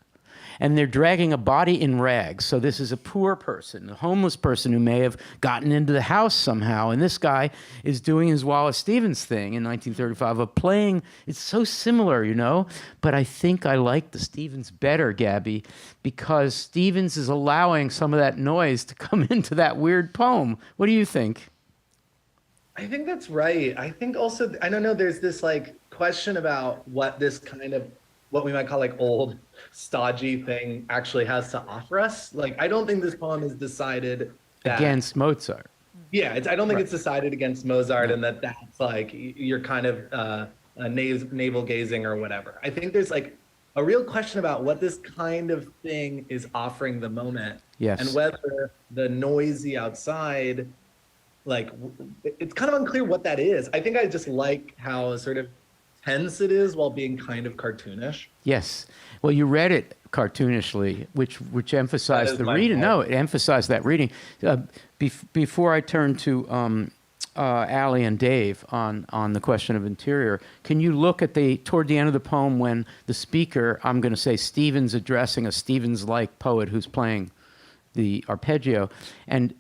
and they're dragging a body in rags. So this is a poor person, a homeless person who may have gotten into the house somehow. And this guy is doing his Wallace Stevens thing in 1935 of playing. It's so similar, you know, but I think I like the Stevens better, Gabby, because Stevens is allowing some of that noise to come into that weird poem. What do you think? I think that's right. I think also, I don't know, there's this like question about what this kind of, what we might call like old stodgy thing actually has to offer us. Like, I don't think this poem is decided that, against Mozart. Yeah, I don't think it's decided against Mozart, and that's like, you're kind of navel gazing or whatever. I think there's like a real question about what this kind of thing is offering the moment. Yes. And whether the noisy outside, like, it's kind of unclear what that is. I think I just like how sort of tense it is while being kind of cartoonish. Yes. Well, you read it cartoonishly, which emphasized the reading. No, it emphasized that reading. Before I turn to Allie and Dave on the question of interior, can you look at toward the end of the poem when the speaker, I'm going to say Stevens addressing a Stevens-like poet who's playing the arpeggio, and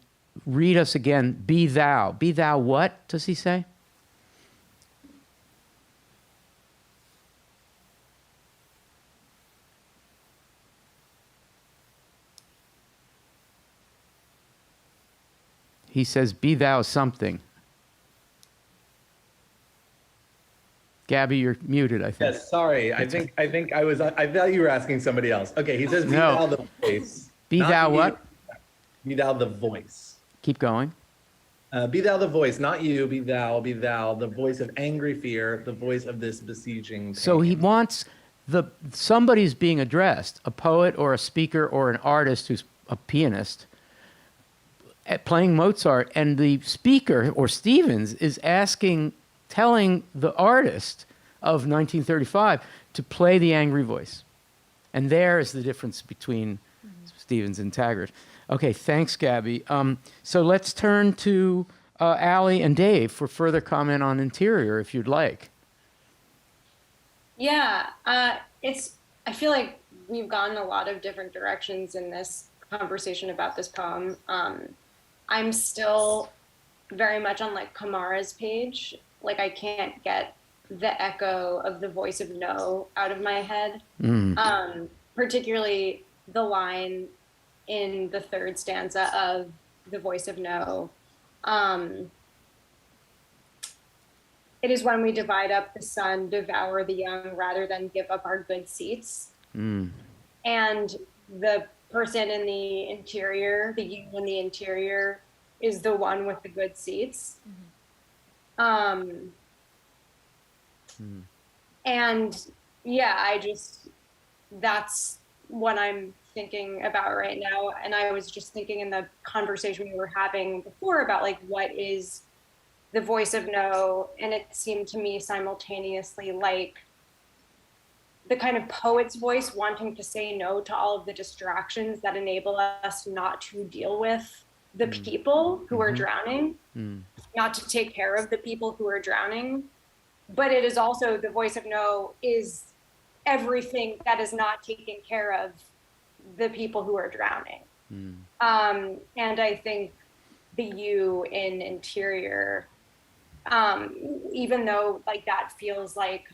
read us again, be thou. Be thou what, does he say? He says, be thou something. Gabby, you're muted, I think. Yes, sorry. I think I thought you were asking somebody else. Okay, he says, be thou the voice. Be thou what? Be thou the voice. Keep going. Be thou the voice, not you, be thou, the voice of angry fear, the voice of this besieging pain. So he wants somebody's being addressed, a poet or a speaker or an artist who's a pianist, playing Mozart, and the speaker, or Stevens, is telling the artist of 1935 to play the angry voice. And there is the difference between Stevens and Taggart. Okay, thanks, Gabby. So let's turn to Allie and Dave for further comment on interior, if you'd like. Yeah, I feel like we've gone a lot of different directions in this conversation about this poem. I'm still very much on like Kamara's page. Like, I can't get the echo of the voice of no out of my head. Particularly the line in the third stanza of the voice of no. It is when we divide up the sun, devour the young, rather than give up our good seats. And the person in the interior, the you in the interior, is the one with the good seats. And yeah, that's what I'm thinking about right now. And I was just thinking in the conversation we were having before about like, what is the voice of no? And it seemed to me simultaneously like the kind of poet's voice wanting to say no to all of the distractions that enable us not to deal with the people who are drowning, not to take care of the people who are drowning. But it is also the voice of no is everything that is not taking care of the people who are drowning. And I think the you in interior, even though like that feels like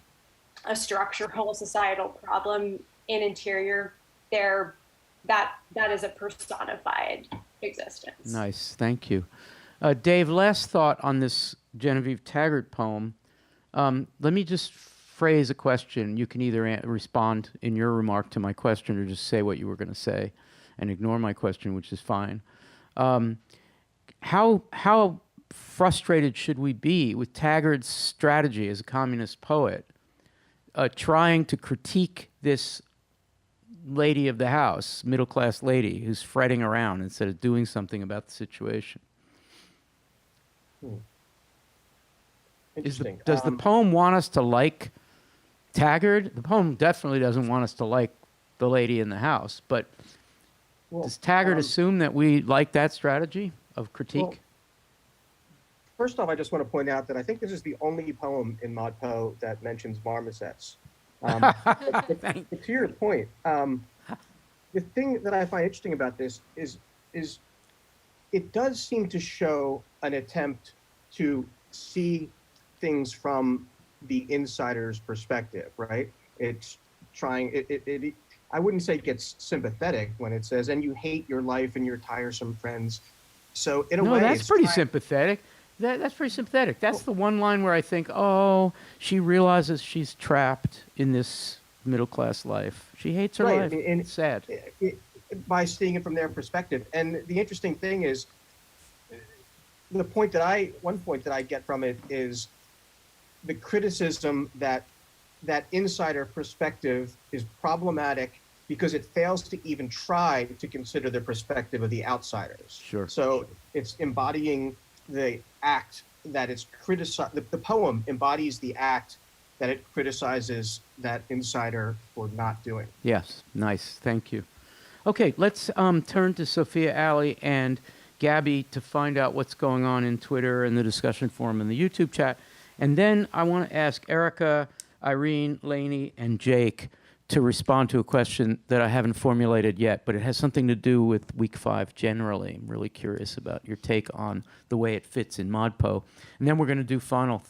a structural societal problem in interior, that is a personified existence. Nice, thank you. Dave, last thought on this Genevieve Taggart poem. Let me just phrase a question. You can either respond in your remark to my question or just say what you were going to say and ignore my question, which is fine. How frustrated should we be with Taggart's strategy as a communist poet, trying to critique this lady of the house, middle-class lady, who's fretting around instead of doing something about the situation? Interesting. Does the poem want us to like Taggart? The poem definitely doesn't want us to like the lady in the house, but does Taggart assume that we like that strategy of critique? Well, first off, I just want to point out that I think this is the only poem in Mod Po that mentions marmosets. But to your point, the thing that I find interesting about this is it does seem to show an attempt to see things from the insider's perspective, right? It's trying, I wouldn't say it gets sympathetic when it says, and you hate your life and your tiresome friends. So in a way, no, that's pretty sympathetic. That's pretty sympathetic. That's the one line where I think, oh, she realizes she's trapped in this middle-class life. She hates her life. And it's sad. By seeing it from their perspective. And the interesting thing is, one point that I get from it is the criticism that that insider perspective is problematic because it fails to even try to consider the perspective of the outsiders. Sure. So it's embodying the act that it's criticized. The poem embodies the act that it criticizes that insider for not doing. Yes, nice. Thank you. Okay, let's turn to Sophia, Ali, and Gabby to find out what's going on in Twitter and the discussion forum and the YouTube chat. And then I want to ask Erica, Irene, Lainey, and Jake to respond to a question that I haven't formulated yet, but it has something to do with Week 5 generally. I'm really curious about your take on the way it fits in ModPo. And then we're going to do final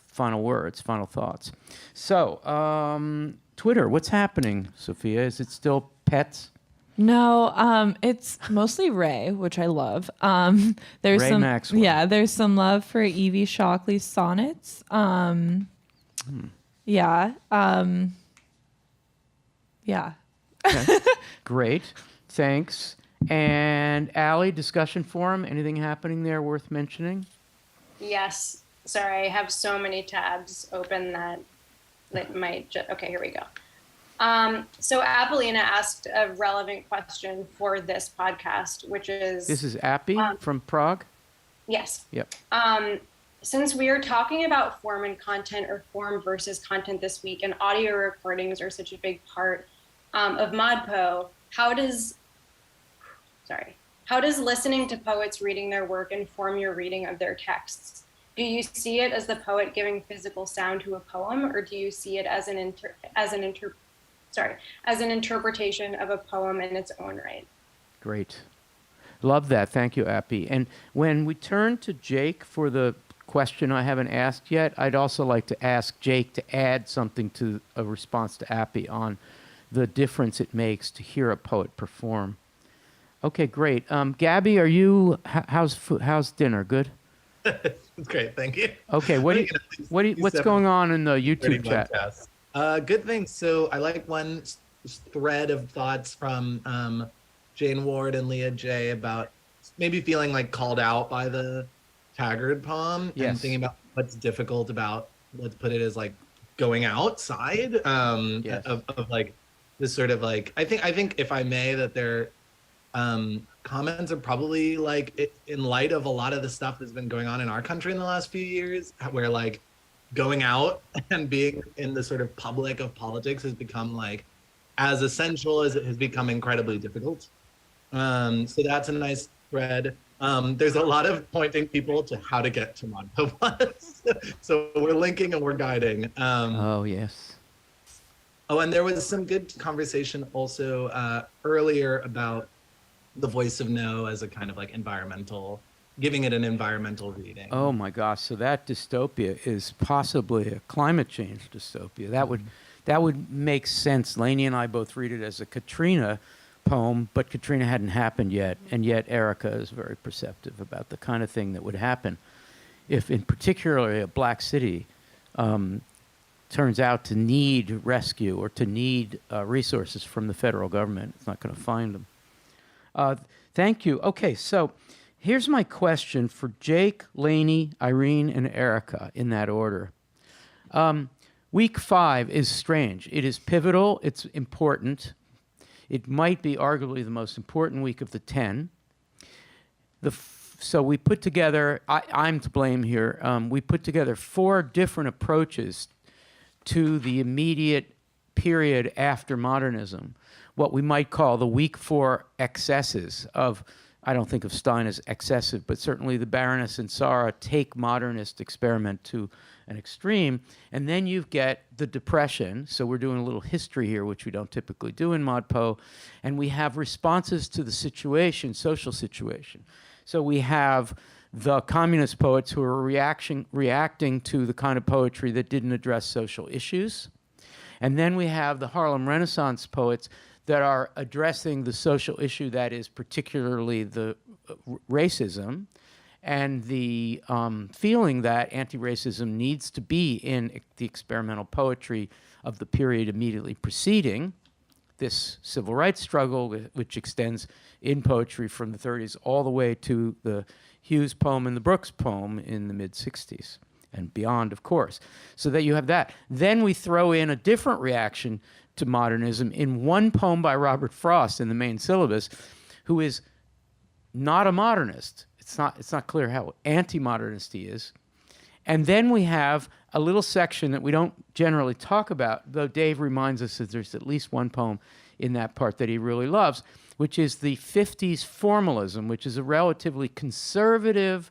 words, final thoughts. So, Twitter, what's happening, Sophia? Is it still pets? No, it's mostly Ray, which I love. There's Ray some Maxwell. Yeah, there's some love for Evie Shockley's sonnets. Yeah. Yeah. Okay. Great. Thanks. And Allie, discussion forum, anything happening there worth mentioning? Yes. Sorry, I have so many tabs open that might just, okay, here we go. So Apollina asked a relevant question for this podcast, which is... This is Appy from Prague? Yes. Yep. Since we are talking about form and content, or form versus content this week, and audio recordings are such a big part of ModPo, how does listening to poets reading their work inform your reading of their texts? Do you see it as the poet giving physical sound to a poem, or do you see it as an interpretation of a poem in its own right? Great. Love that. Thank you, Appy. And when we turn to Jake for the question I haven't asked yet, I'd also like to ask Jake to add something to a response to Appy on the difference it makes to hear a poet perform. Okay, great. Gabby, are you, how's dinner? Good? It's great, thank you. Okay, what's going on in the YouTube chat? Good things. So I like one thread of thoughts from Jane Ward and Leah J about maybe feeling like called out by the Taggart poem and thinking about what's difficult about, let's put it as like going outside of like this sort of like, I think if I may, that their comments are probably like in light of a lot of the stuff that's been going on in our country in the last few years, where like going out and being in the sort of public of politics has become like as essential as it has become incredibly difficult. So that's a nice thread. There's a lot of pointing people to how to get to ModPo Plus. So we're linking and we're guiding. Oh, yes. Oh, and there was some good conversation also earlier about the voice of no as a kind of like environmental, giving it an environmental reading. Oh my gosh, so that dystopia is possibly a climate change dystopia. that would make sense. Lainey and I both read it as a Katrina poem, but Katrina hadn't happened yet, and yet Erica is very perceptive about the kind of thing that would happen if, in particularly, a black city turns out to need rescue or to need resources from the federal government. It's not going to find them. Thank you. Okay, so here's my question for Jake, Lainey, Irene, and Erica in that order. Week 5 is strange. It is pivotal. It's important. It might be arguably the most important week of the 10. So we put together, I'm to blame here, we put together 4 different approaches to the immediate period after modernism, what we might call the week 4 excesses of, I don't think of Stein as excessive, but certainly the Baroness and Sarah take modernist experiment to an extreme. And then you get the Depression. So we're doing a little history here, which we don't typically do in ModPo. And we have responses to the situation, social situation. So we have the communist poets who are reacting to the kind of poetry that didn't address social issues. And then we have the Harlem Renaissance poets that are addressing the social issue that is particularly the racism and the feeling that anti-racism needs to be in the experimental poetry of the period immediately preceding this civil rights struggle, which extends in poetry from the 30s all the way to the Hughes poem and the Brooks poem in the mid-60s and beyond, of course. So that you have that. Then we throw in a different reaction to modernism in one poem by Robert Frost in the main syllabus, who is not a modernist. It's not clear how anti-modernist he is. And then we have a little section that we don't generally talk about, though Dave reminds us that there's at least one poem in that part that he really loves, which is the 50s formalism, which is a relatively conservative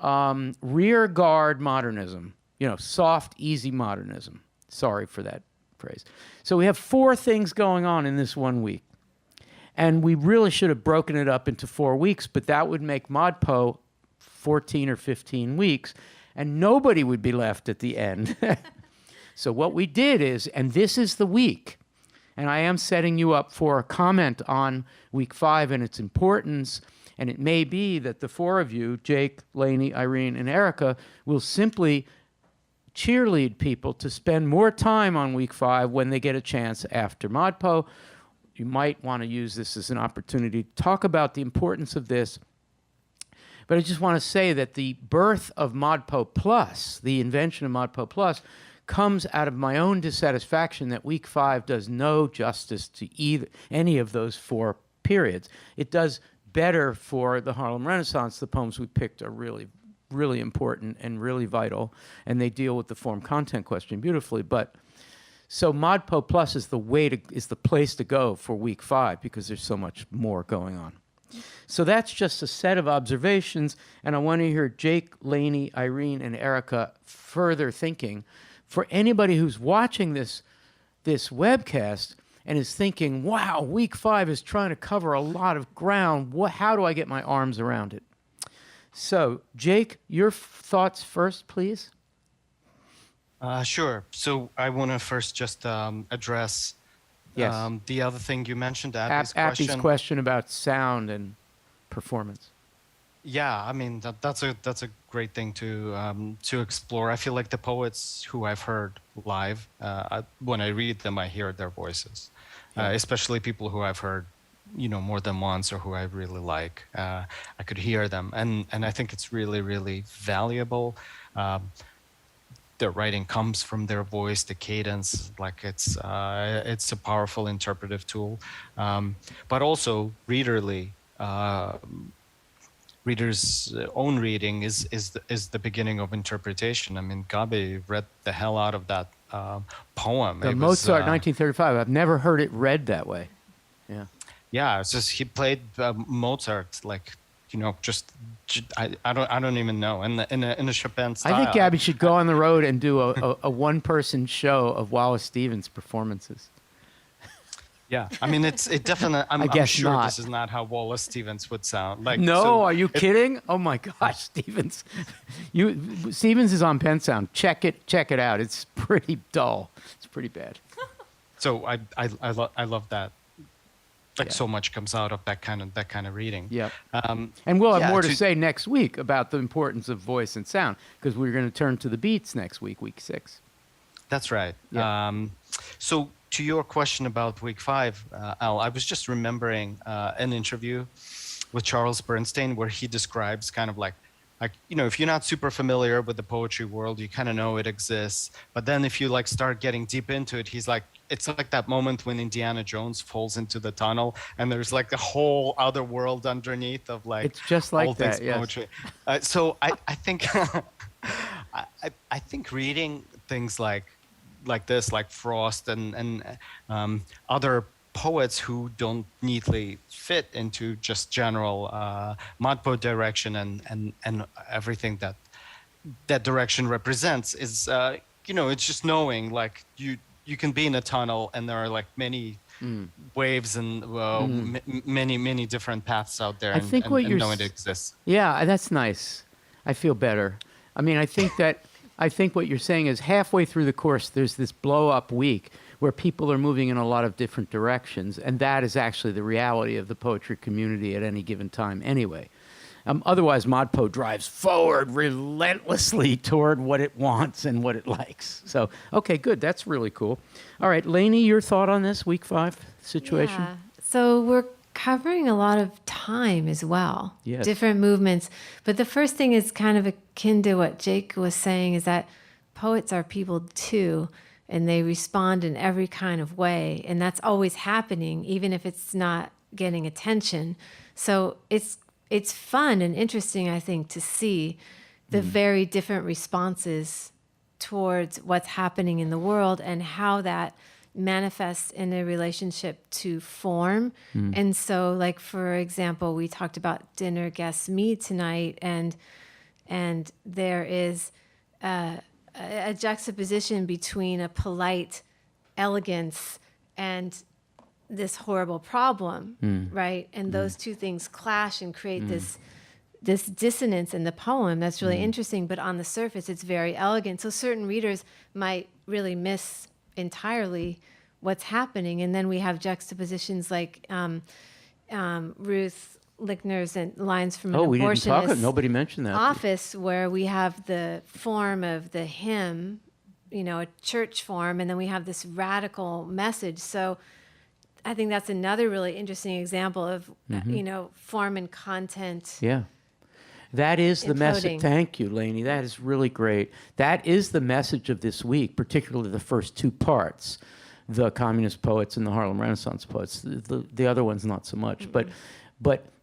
rear guard modernism, soft, easy modernism. Sorry for that phrase. So we have 4 things going on in this 1 week. And we really should have broken it up into 4 weeks, but that would make ModPo 14 or 15 weeks, and nobody would be left at the end. So what we did is, and this is the week, and I am setting you up for a comment on week 5 and its importance, and it may be that the 4 of you, Jake, Lainey, Irene, and Erica, will simply cheerlead people to spend more time on week 5 when they get a chance after ModPo. You might want to use this as an opportunity to talk about the importance of this. But I just want to say that the birth of ModPo Plus, the invention of ModPo Plus, comes out of my own dissatisfaction that week 5 does no justice to any of those 4 periods. It does better for the Harlem Renaissance. The poems we picked are really, really important and really vital, and they deal with the form-content question beautifully. But so ModPo Plus is the place to go for week 5 because there's so much more going on. So that's just a set of observations, and I want to hear Jake, Lainey, Irene, and Erica further thinking. For anybody who's watching this webcast and is thinking, wow, week 5 is trying to cover a lot of ground, how do I get my arms around it? So, Jake, your thoughts first, please. Sure. So I want to first just address the other thing you mentioned, Abby's question about sound and performance. Yeah, I mean that's a great thing to explore. I feel like the poets who I've heard live, when I read them, I hear their voices, especially people who I've heard, more than once or who I really like. I could hear them, and I think it's really, really valuable. Their writing comes from their voice, the cadence, like it's a powerful interpretive tool, but also reader's own reading is the beginning of interpretation. I mean, Gabby read the hell out of that poem. The Mozart, 1935. I've never heard it read that way. Yeah. Yeah, it's just he played Mozart like. I don't even know. In a Chopin style. I think Gabby should go on the road and do a one-person show of Wallace Stevens performances. Yeah, I mean it definitely. I'm sure not. This is not how Wallace Stevens would sound. Like are you kidding? Oh my gosh, Stevens! Stevens is on Penn Sound. Check it out. It's pretty dull. It's pretty bad. So I love that. Like so much comes out of that kind of reading. Yeah. And we'll have more to to say next week about the importance of voice and sound, because we're going to turn to the beats next week, week 6. That's right. Yeah. So to your question about week 5, Al, I was just remembering an interview with Charles Bernstein where he describes kind of like, if you're not super familiar with the poetry world, you kind of know it exists. But then if you like start getting deep into it, he's like, it's like that moment when Indiana Jones falls into the tunnel and there's like a whole other world underneath of like, it's just like all that, things yes. poetry. So I think, I think reading things like this, like Frost and other poets who don't neatly fit into just general Modpo direction and everything that direction represents is it's just knowing like you can be in a tunnel and there are like many waves and many different paths out there, and know it exists. Yeah, that's nice. I feel better. I mean, I think what you're saying is halfway through the course, there's this blow-up week where people are moving in a lot of different directions, and that is actually the reality of the poetry community at any given time anyway. Otherwise, Modpo drives forward relentlessly toward what it wants and what it likes. So, okay, good. That's really cool. All right, Lainey, your thought on this week 5 situation? Yeah. So we're covering a lot of time as well, Yes. different movements. But the first thing is kind of akin to what Jake was saying, is that poets are people too, and they respond in every kind of way. And that's always happening, even if it's not getting attention. So it's fun and interesting, I think, to see the very different responses towards what's happening in the world and how that manifests in a relationship to form. And so, like, for example, we talked about Dinner Guest Me tonight, and there is a juxtaposition between a polite elegance and this horrible problem, right? And those two things clash and create this dissonance in the poem that's really interesting, but on the surface it's very elegant. So certain readers might really miss entirely what's happening. And then we have juxtapositions like Ruth Lichtner's and Lines from an Oh, we didn't talk. Abortionist Nobody mentioned that. Office, where we have the form of the hymn, a church form, and then we have this radical message. So I think that's another really interesting example of, form and content. Yeah. That is the message. Encoding. Thank you, Lainey. That is really great. That is the message of this week, particularly the first 2 parts, the communist poets and the Harlem Renaissance poets. The other ones, not so much. But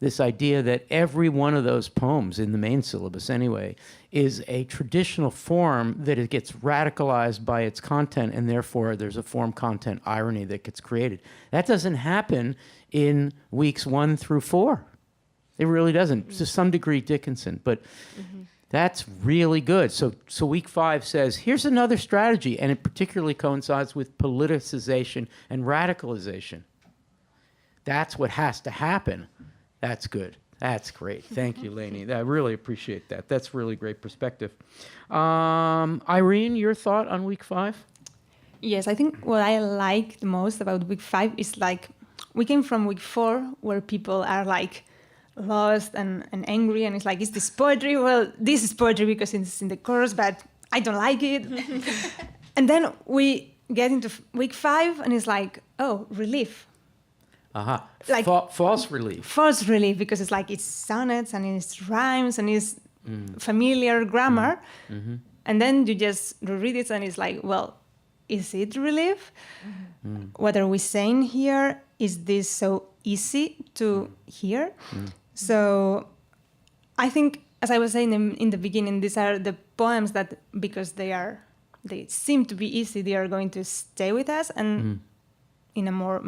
this idea that every one of those poems, in the main syllabus anyway, is a traditional form that it gets radicalized by its content, and therefore there's a form-content irony that gets created. That doesn't happen in weeks 1 through 4. It really doesn't. To some degree, Dickinson, but that's really good. So week 5 says, here's another strategy, and it particularly coincides with politicization and radicalization. That's what has to happen. That's good. That's great. Thank you, Lainey. I really appreciate that. That's really great perspective. Irene, your thought on week 5? Yes, I think what I like the most about week 5 is like we came from week 4 where people are like lost and angry, and it's like, is this poetry? Well, this is poetry because it's in the chorus, but I don't like it. And then we get into week 5 and it's like, oh, relief. Like false relief. False relief, because it's like it's sonnets and it's rhymes and it's familiar grammar. And then you just reread it and it's like, well, is it relief? What are we saying here? Is this so easy to hear? So I think, as I was saying in the beginning, these are the poems that, because they seem to be easy, they are going to stay with us. And in a more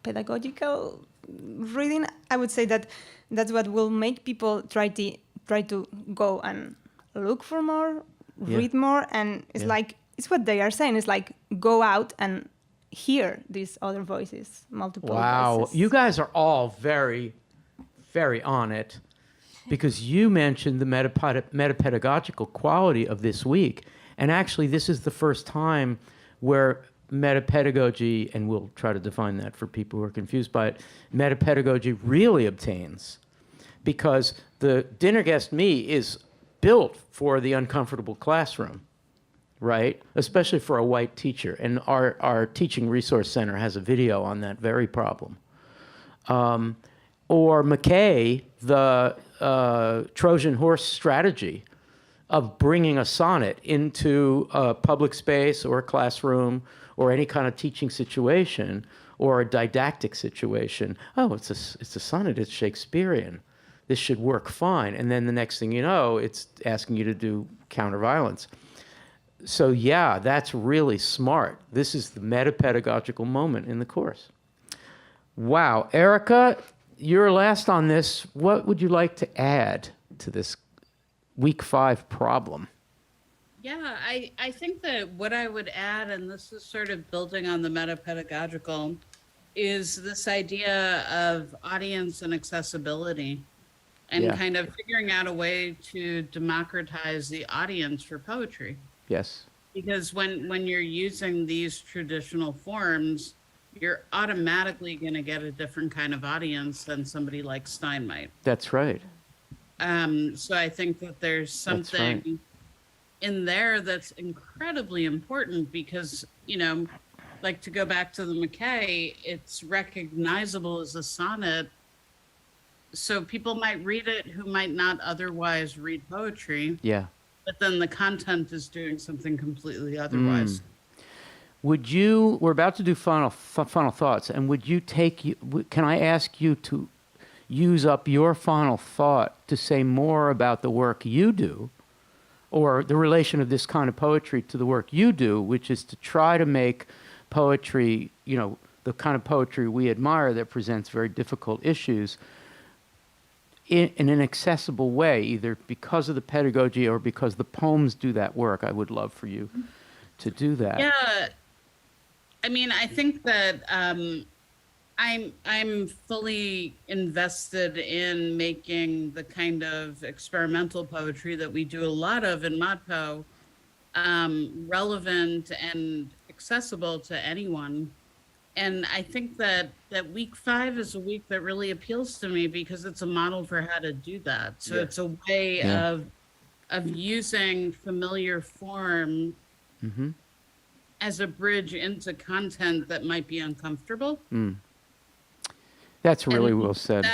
pedagogical reading, I would say that that's what will make people try to go and look for more, read more, and it's like, it's what they are saying. It's like, go out and hear these other voices, multiple voices. You guys are all very, very on it, because you mentioned the metapedagogical quality of this week. And actually, this is the first time where metapedagogy, and we'll try to define that for people who are confused by it, metapedagogy really obtains, because the dinner guest me is built for the uncomfortable classroom, right? Especially for a white teacher. And our teaching resource center has a video on that very problem. Or McKay, the Trojan horse strategy of bringing a sonnet into a public space or a classroom or any kind of teaching situation or a didactic situation. Oh, it's a sonnet, it's Shakespearean. This should work fine. And then the next thing you know, it's asking you to do counterviolence. So yeah, that's really smart. This is the metapedagogical moment in the course. Wow, Erica, you're last on this. What would you like to add to this week 5 problem? Yeah, I think that what I would add, and this is sort of building on the metapedagogical, is this idea of audience and accessibility, and kind of figuring out a way to democratize the audience for poetry. Yes. Because when you're using these traditional forms, you're automatically going to get a different kind of audience than somebody like Stein might. That's right. So I think that there's something in there that's incredibly important because, you know, like to go back to the McKay, it's recognizable as a sonnet. So people might read it who might not otherwise read poetry. Yeah. But then the content is doing something completely otherwise. Would you, we're about to do final thoughts, and would you can I ask you to use up your final thought to say more about the work you do, or the relation of this kind of poetry to the work you do, which is to try to make poetry, you know, the kind of poetry we admire that presents very difficult issues in an accessible way, either because of the pedagogy or because the poems do that work. I would love for you to do that. Yeah, I mean, I think that I'm fully invested in making the kind of experimental poetry that we do a lot of in ModPo relevant and accessible to anyone. And I think that week 5 is a week that really appeals to me because it's a model for how to do that. So it's a way of using familiar form as a bridge into content that might be uncomfortable. That's really well said.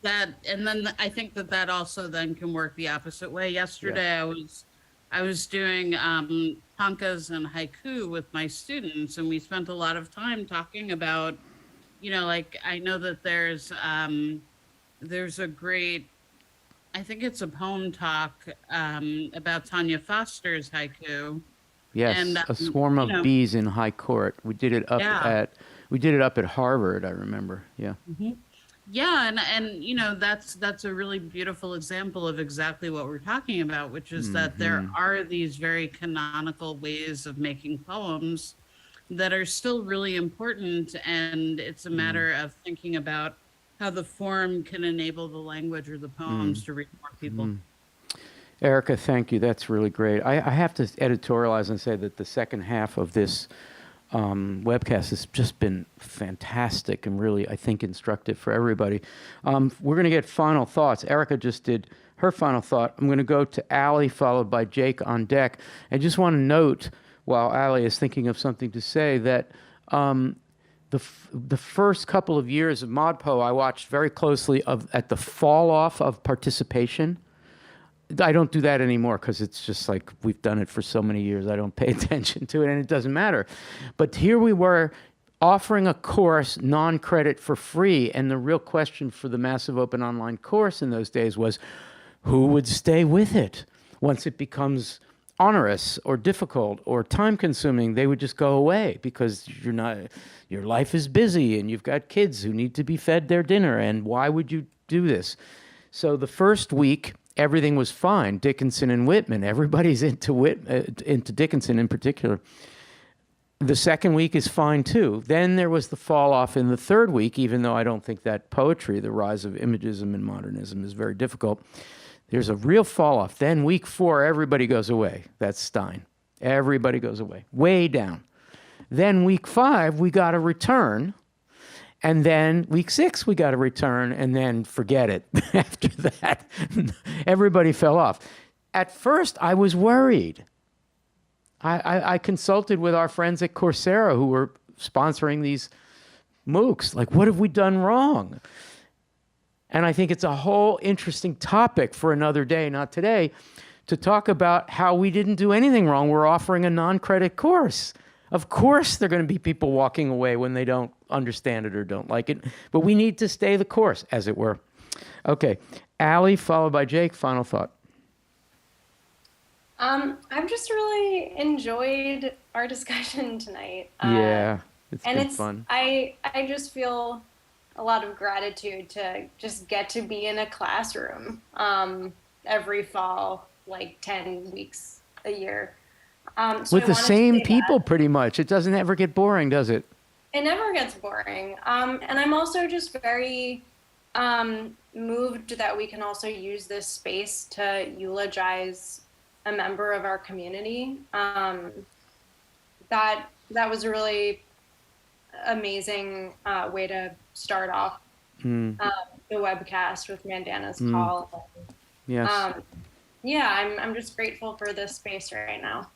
And then I think that also then can work the opposite way. Yesterday I was doing tankas and haiku with my students, and we spent a lot of time talking about, you know, like I know that there's a great, I think it's a poem talk about Tanya Foster's haiku. Yes, and, A Swarm of Bees in High Court. We did it up at Harvard, I remember. Yeah. Yeah, and you know, that's a really beautiful example of exactly what we're talking about, which is that there are these very canonical ways of making poems that are still really important, and it's a matter of thinking about how the form can enable the language or the poems to reach more people. Erica, thank you. That's really great. I have to editorialize and say that the second half of this webcast has just been fantastic and really, I think, instructive for everybody. We're going to get final thoughts. Erica just did her final thought. I'm going to go to Allie, followed by Jake on deck. I just want to note, while Allie is thinking of something to say, that the first couple of years of ModPo, I watched very closely at the fall off of participation. I don't do that anymore because it's just like we've done it for so many years. I don't pay attention to it, and it doesn't matter. But here we were offering a course, non-credit, for free, and the real question for the massive open online course in those days was, who would stay with it? Once it becomes onerous or difficult or time-consuming, they would just go away because your life is busy and you've got kids who need to be fed their dinner, and why would you do this? So the first week, everything was fine. Dickinson and Whitman. Everybody's into Dickinson in particular. The second week is fine too. Then there was the fall off in the third week, even though I don't think that poetry, the rise of imagism and modernism, is very difficult. There's a real fall off. Then week 4, everybody goes away. That's Stein. Everybody goes away. Way down. Then week 5, we got a return. And then week 6, we got a return, and then forget it. After that, everybody fell off. At first, I was worried. I consulted with our friends at Coursera who were sponsoring these MOOCs. Like, what have we done wrong? And I think it's a whole interesting topic for another day, not today, to talk about how we didn't do anything wrong. We're offering a non-credit course. Of course, there are going to be people walking away when they don't understand it or don't like it, but we need to stay the course, as it were. Okay, Allie, followed by Jake, final thought. I've just really enjoyed our discussion tonight. Yeah, it's and been it's fun. I just feel a lot of gratitude to just get to be in a classroom every fall, like 10 weeks a year. So With the same people, pretty much. It doesn't ever get boring, does it? It never gets boring. And I'm also just very moved that we can also use this space to eulogize a member of our community. That was a really amazing way to start off the webcast with Mandana's call. Yes. Yeah, I'm just grateful for this space right now.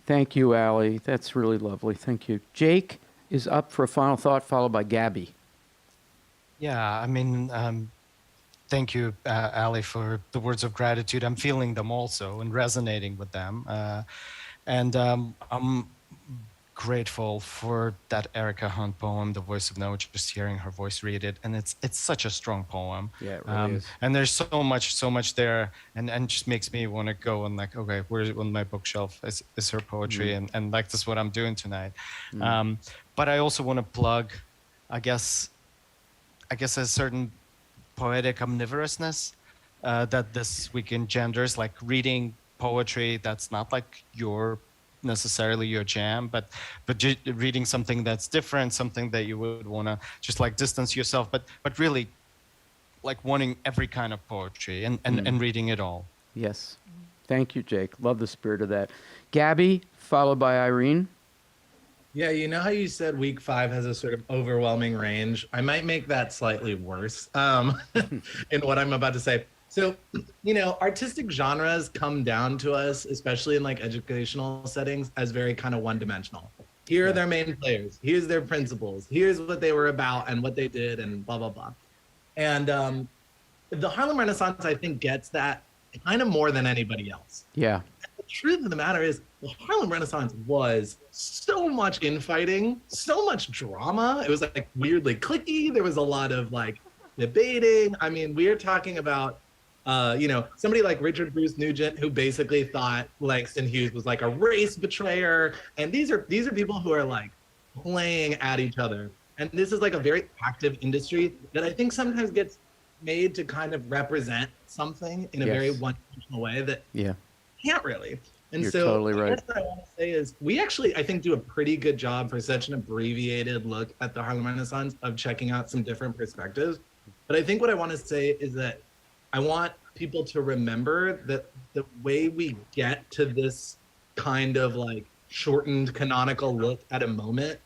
Thank you, Allie. That's really lovely. Thank you. Jake is up for a final thought, followed by Gabby. Yeah, I mean, thank you, Ali, for the words of gratitude. I'm feeling them also and resonating with them. And I'm grateful for that Erica Hunt poem, The Voice of No, just hearing her voice read it. And it's such a strong poem. Yeah, it really is. And there's so much there, and just makes me want to go and like, okay, where's on my bookshelf is her poetry, and like that's what I'm doing tonight. But I also want to plug, I guess a certain poetic omnivorousness that this week engenders, like reading poetry that's not like necessarily your jam, but reading something that's different, something that you would want to just like distance yourself, but really like wanting every kind of poetry and reading it all. Yes. Thank you, Jake. Love the spirit of that. Gabby, followed by Irene. Yeah, you know how you said week 5 has a sort of overwhelming range? I might make that slightly worse in what I'm about to say. So, you know, artistic genres come down to us, especially in like educational settings, as very kind of one-dimensional. Here are their main players. Here's their principles. Here's what they were about and what they did and blah, blah, blah. And the Harlem Renaissance, I think, gets that kind of more than anybody else. Yeah. The truth of the matter is the Harlem Renaissance was so much infighting, so much drama. It was like weirdly cliquey. There was a lot of like debating. I mean, we're talking about you know, somebody like Richard Bruce Nugent, who basically thought Langston Hughes was like a race betrayer. And these are people who are like playing at each other. And this is like a very active industry that I think sometimes gets made to kind of represent something in a very one-dimensional way that can't really. And You're so totally right. what I want to say is we actually, I think, do a pretty good job for such an abbreviated look at the Harlem Renaissance of checking out some different perspectives. But I think what I want to say is that I want people to remember that the way we get to this kind of like shortened canonical look at a moment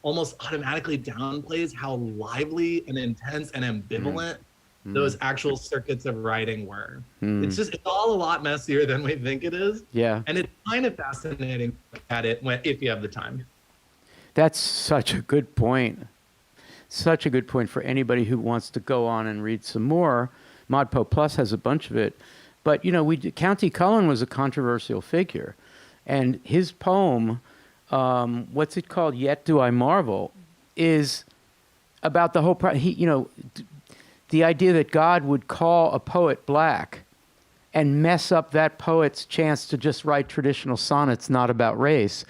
almost automatically downplays how lively and intense and ambivalent those actual circuits of writing were. It's all a lot messier than we think it is. Yeah. And it's kind of fascinating to look at it if you have the time. That's such a good point. Such a good point for anybody who wants to go on and read some more. ModPo Plus has a bunch of it. But, you know, County Cullen was a controversial figure. And his poem, what's it called? Yet Do I Marvel, is about the whole, the idea that God would call a poet black and mess up that poet's chance to just write traditional sonnets not about race.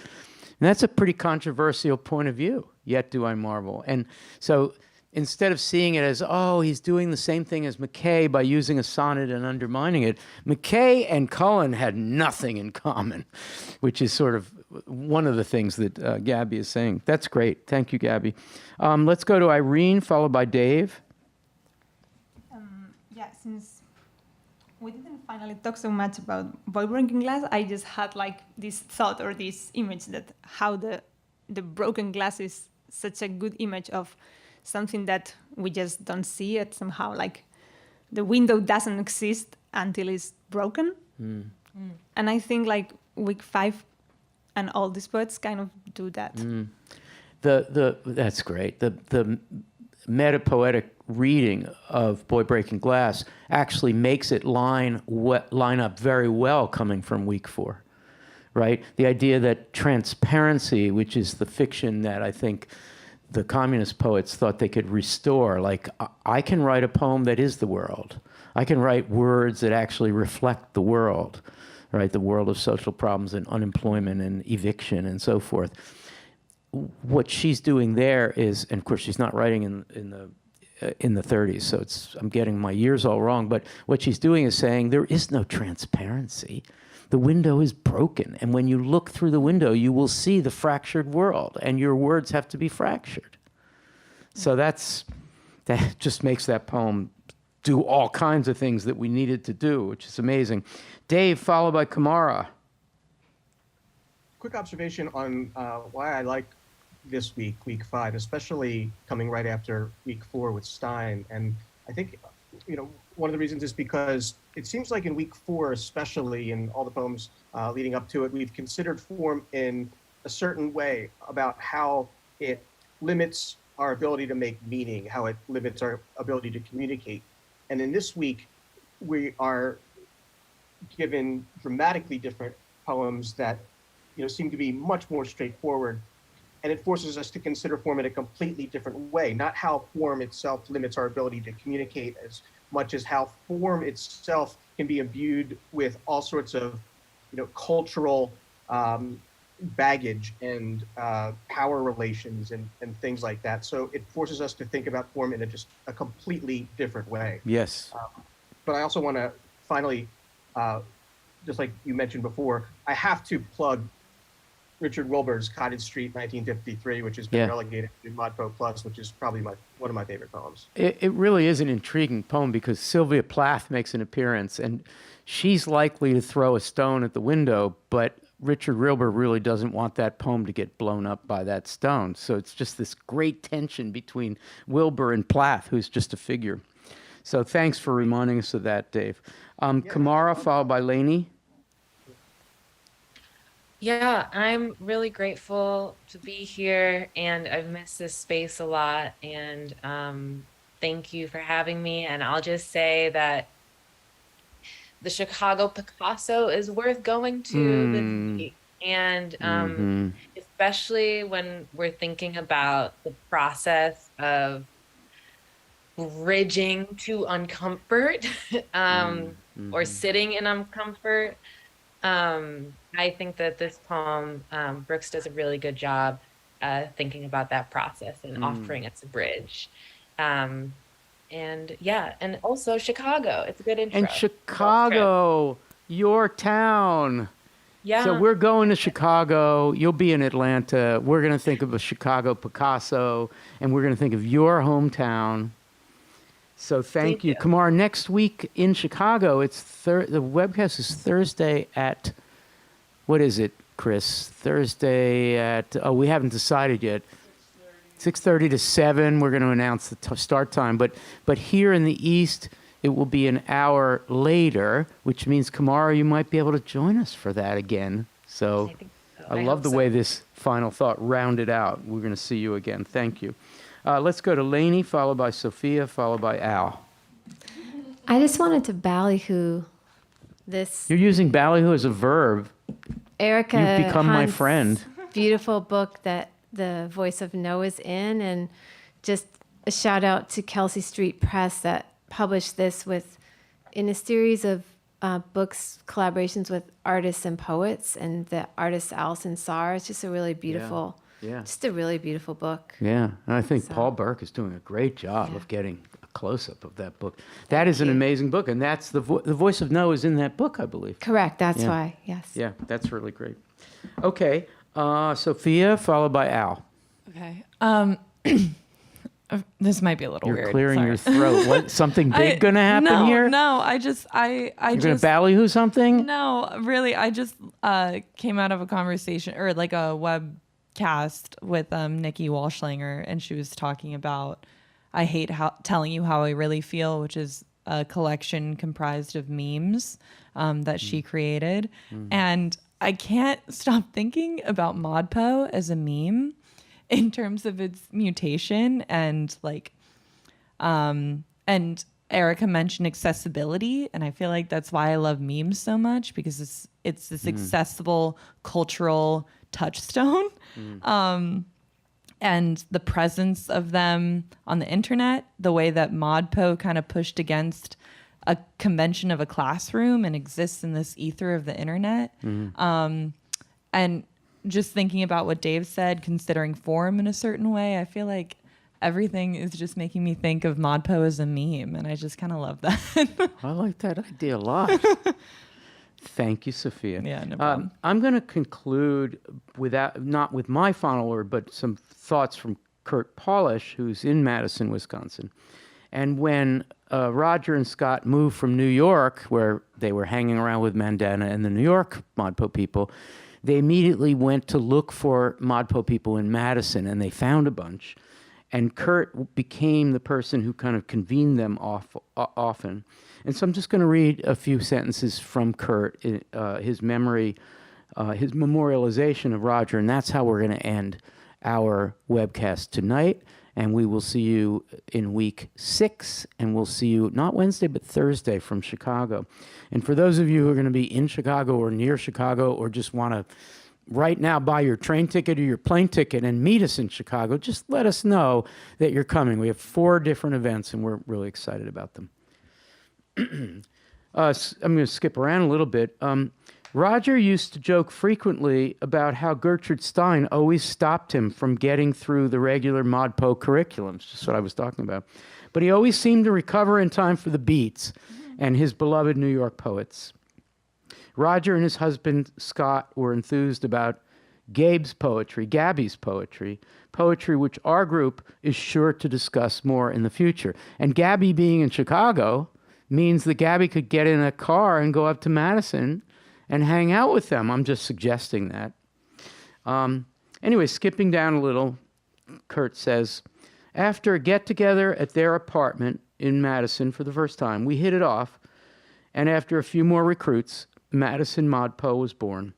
And that's a pretty controversial point of view, yet do I marvel. And so instead of seeing it as, oh, he's doing the same thing as McKay by using a sonnet and undermining it, McKay and Cullen had nothing in common, which is sort of one of the things that Gabby is saying. That's great. Thank you, Gabby. Let's go to Irene, followed by Dave. Since we didn't finally talk so much about boy breaking glass, I just had like this thought or this image that how the the broken glass is such a good image of something that we just don't see it somehow. Like the window doesn't exist until it's broken. And I think like week 5 and all these poets kind of do that. That's great. The meta-poetic reading of Boy Breaking Glass actually makes it line up very well coming from week 4, right? The idea that transparency, which is the fiction that I think the communist poets thought they could restore, like I can write a poem that is the world. I can write words that actually reflect the world, right? The world of social problems and unemployment and eviction and so forth. What she's doing there is, and of course she's not writing in the 30s, so I'm getting my years all wrong, but what she's doing is saying there is no transparency. The window is broken, and when you look through the window, you will see the fractured world, and your words have to be fractured. So that just makes that poem do all kinds of things that we needed to do, which is amazing. Dave, followed by Kamara. Quick observation on why I like this week 5, especially coming right after week 4 with Stein. And I think, one of the reasons is because it seems like in week 4, especially in all the poems leading up to it, we've considered form in a certain way about how it limits our ability to make meaning, how it limits our ability to communicate. And in this week, we are given dramatically different poems that seem to be much more straightforward. And it forces us to consider form in a completely different way, not how form itself limits our ability to communicate as much as how form itself can be imbued with all sorts of cultural baggage and power relations and things like that. So it forces us to think about form in just a completely different way. Yes. But I also want to finally, just like you mentioned before, I have to plug Richard Wilbur's Cottage Street 1953, which has been relegated to Modpo Plus, which is probably one of my favorite poems. It really is an intriguing poem because Sylvia Plath makes an appearance, and she's likely to throw a stone at the window, but Richard Wilbur really doesn't want that poem to get blown up by that stone. So it's just this great tension between Wilbur and Plath, who's just a figure. So thanks for reminding us of that, Dave. Kamara, followed by Lainey. Yeah, I'm really grateful to be here, and I've missed this space a lot, and thank you for having me. And I'll just say that the Chicago Picasso is worth going to this week, and especially when we're thinking about the process of bridging to uncomfort or sitting in uncomfort. I think that this poem, Brooks does a really good job thinking about that process and offering us a bridge. And also Chicago. It's a good intro. And Chicago, your town. Yeah. So we're going to Chicago. You'll be in Atlanta. We're going to think of a Chicago Picasso, and we're going to think of your hometown. So thank you. Kamar, next week in Chicago, it's the webcast is Thursday at, what is it, Chris? Thursday at, we haven't decided yet. 6:30 to 7, we're going to announce the start time. But here in the East, it will be an hour later, which means, Kamara, you might be able to join us for that again. So I love the way this final thought rounded out. We're going to see you again. Thank you. Let's go to Lainey, followed by Sophia, followed by Al. I just wanted to ballyhoo this. You're using ballyhoo as a verb. Erica You've become my Hunt's friend. Beautiful book that the Voice of No is in, and just a shout out to Kelsey Street Press that published this in a series of books, collaborations with artists and poets, and the artist Alison Saar. It's just a really beautiful. Yeah. Just a really beautiful book. Yeah, and I think Paul Burke is doing a great job of getting a close-up of that book. That is an amazing book, and that's the Voice of No is in that book, I believe. Correct, that's why, yes. Yeah, that's really great. Okay, Sophia, followed by Al. Okay. This might be a little weird. You're clearing your throat. What? Something big going to happen here? No, I You're going to ballyhoo something? No, really, I just came out of a conversation or like a web cast with Nikki Walschlanger, and she was talking about I Hate Telling You How I Really Feel, which is a collection comprised of memes that she created. And I can't stop thinking about ModPo as a meme in terms of its mutation and like, and Erica mentioned accessibility, and I feel like that's why I love memes so much, because it's this accessible cultural touchstone. And the presence of them on the internet, the way that ModPo kind of pushed against a convention of a classroom and exists in this ether of the internet. And just thinking about what Dave said, considering form in a certain way, I feel like everything is just making me think of ModPo as a meme, and I just kind of love that. I like that idea a lot. Thank you, Sophia. Yeah, no problem. I'm going to conclude not with my final word, but some thoughts from Kurt Polish, who's in Madison, Wisconsin. And when Roger and Scott moved from New York, where they were hanging around with Mandana and the New York ModPo people, they immediately went to look for ModPo people in Madison, and they found a bunch. And Kurt became the person who kind of convened them often. And so I'm just going to read a few sentences from Kurt, his memory, his memorialization of Roger, and that's how we're going to end our webcast tonight. And we will see you in week 6, and we'll see you not Wednesday, but Thursday from Chicago. And for those of you who are going to be in Chicago or near Chicago, or just want to right now buy your train ticket or your plane ticket and meet us in Chicago, just let us know that you're coming. We have 4 different events, and we're really excited about them. I'm going to skip around a little bit. Roger used to joke frequently about how Gertrude Stein always stopped him from getting through the regular ModPo curriculums, just what I was talking about. But he always seemed to recover in time for the beats and his beloved New York poets. Roger and his husband, Scott, were enthused about Gabe's poetry, Gabby's poetry which our group is sure to discuss more in the future. And Gabby being in Chicago means that Gabby could get in a car and go up to Madison and hang out with them. I'm just suggesting that. Anyway, skipping down a little, Kurt says, after a get-together at their apartment in Madison for the first time, we hit it off, and after a few more recruits, Madison ModPo was born.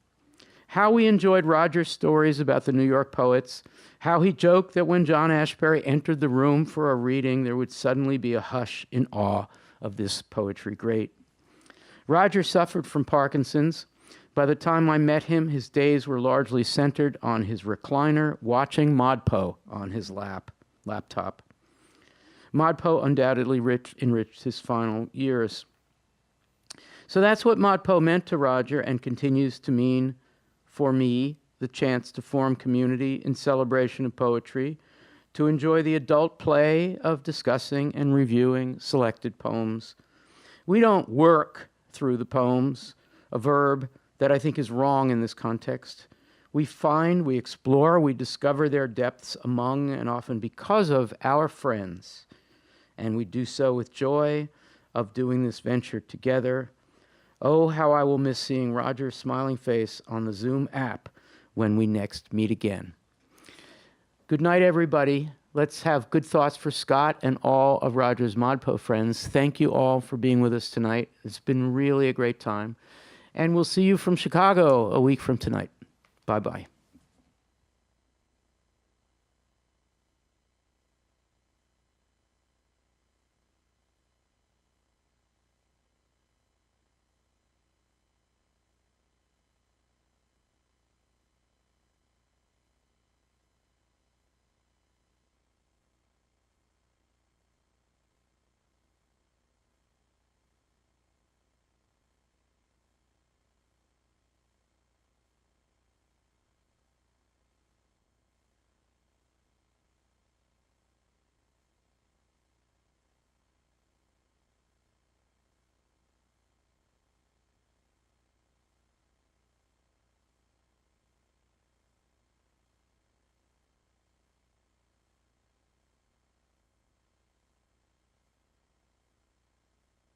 How we enjoyed Roger's stories about the New York poets, how he joked that when John Ashbery entered the room for a reading, there would suddenly be a hush in awe of this poetry great. Roger suffered from Parkinson's. By the time I met him, his days were largely centered on his recliner, watching ModPo on his laptop. ModPo undoubtedly enriched his final years. So that's what ModPo meant to Roger, and continues to mean for me, the chance to form community in celebration of poetry, to enjoy the adult play of discussing and reviewing selected poems. We don't work through the poems, a verb that I think is wrong in this context. We find, we explore, we discover their depths among and often because of our friends. And we do so with joy of doing this venture together. Oh, how I will miss seeing Roger's smiling face on the Zoom app when we next meet again. Good night, everybody. Let's have good thoughts for Scott and all of Roger's ModPo friends. Thank you all for being with us tonight. It's been really a great time. And we'll see you from Chicago a week from tonight. Bye-bye.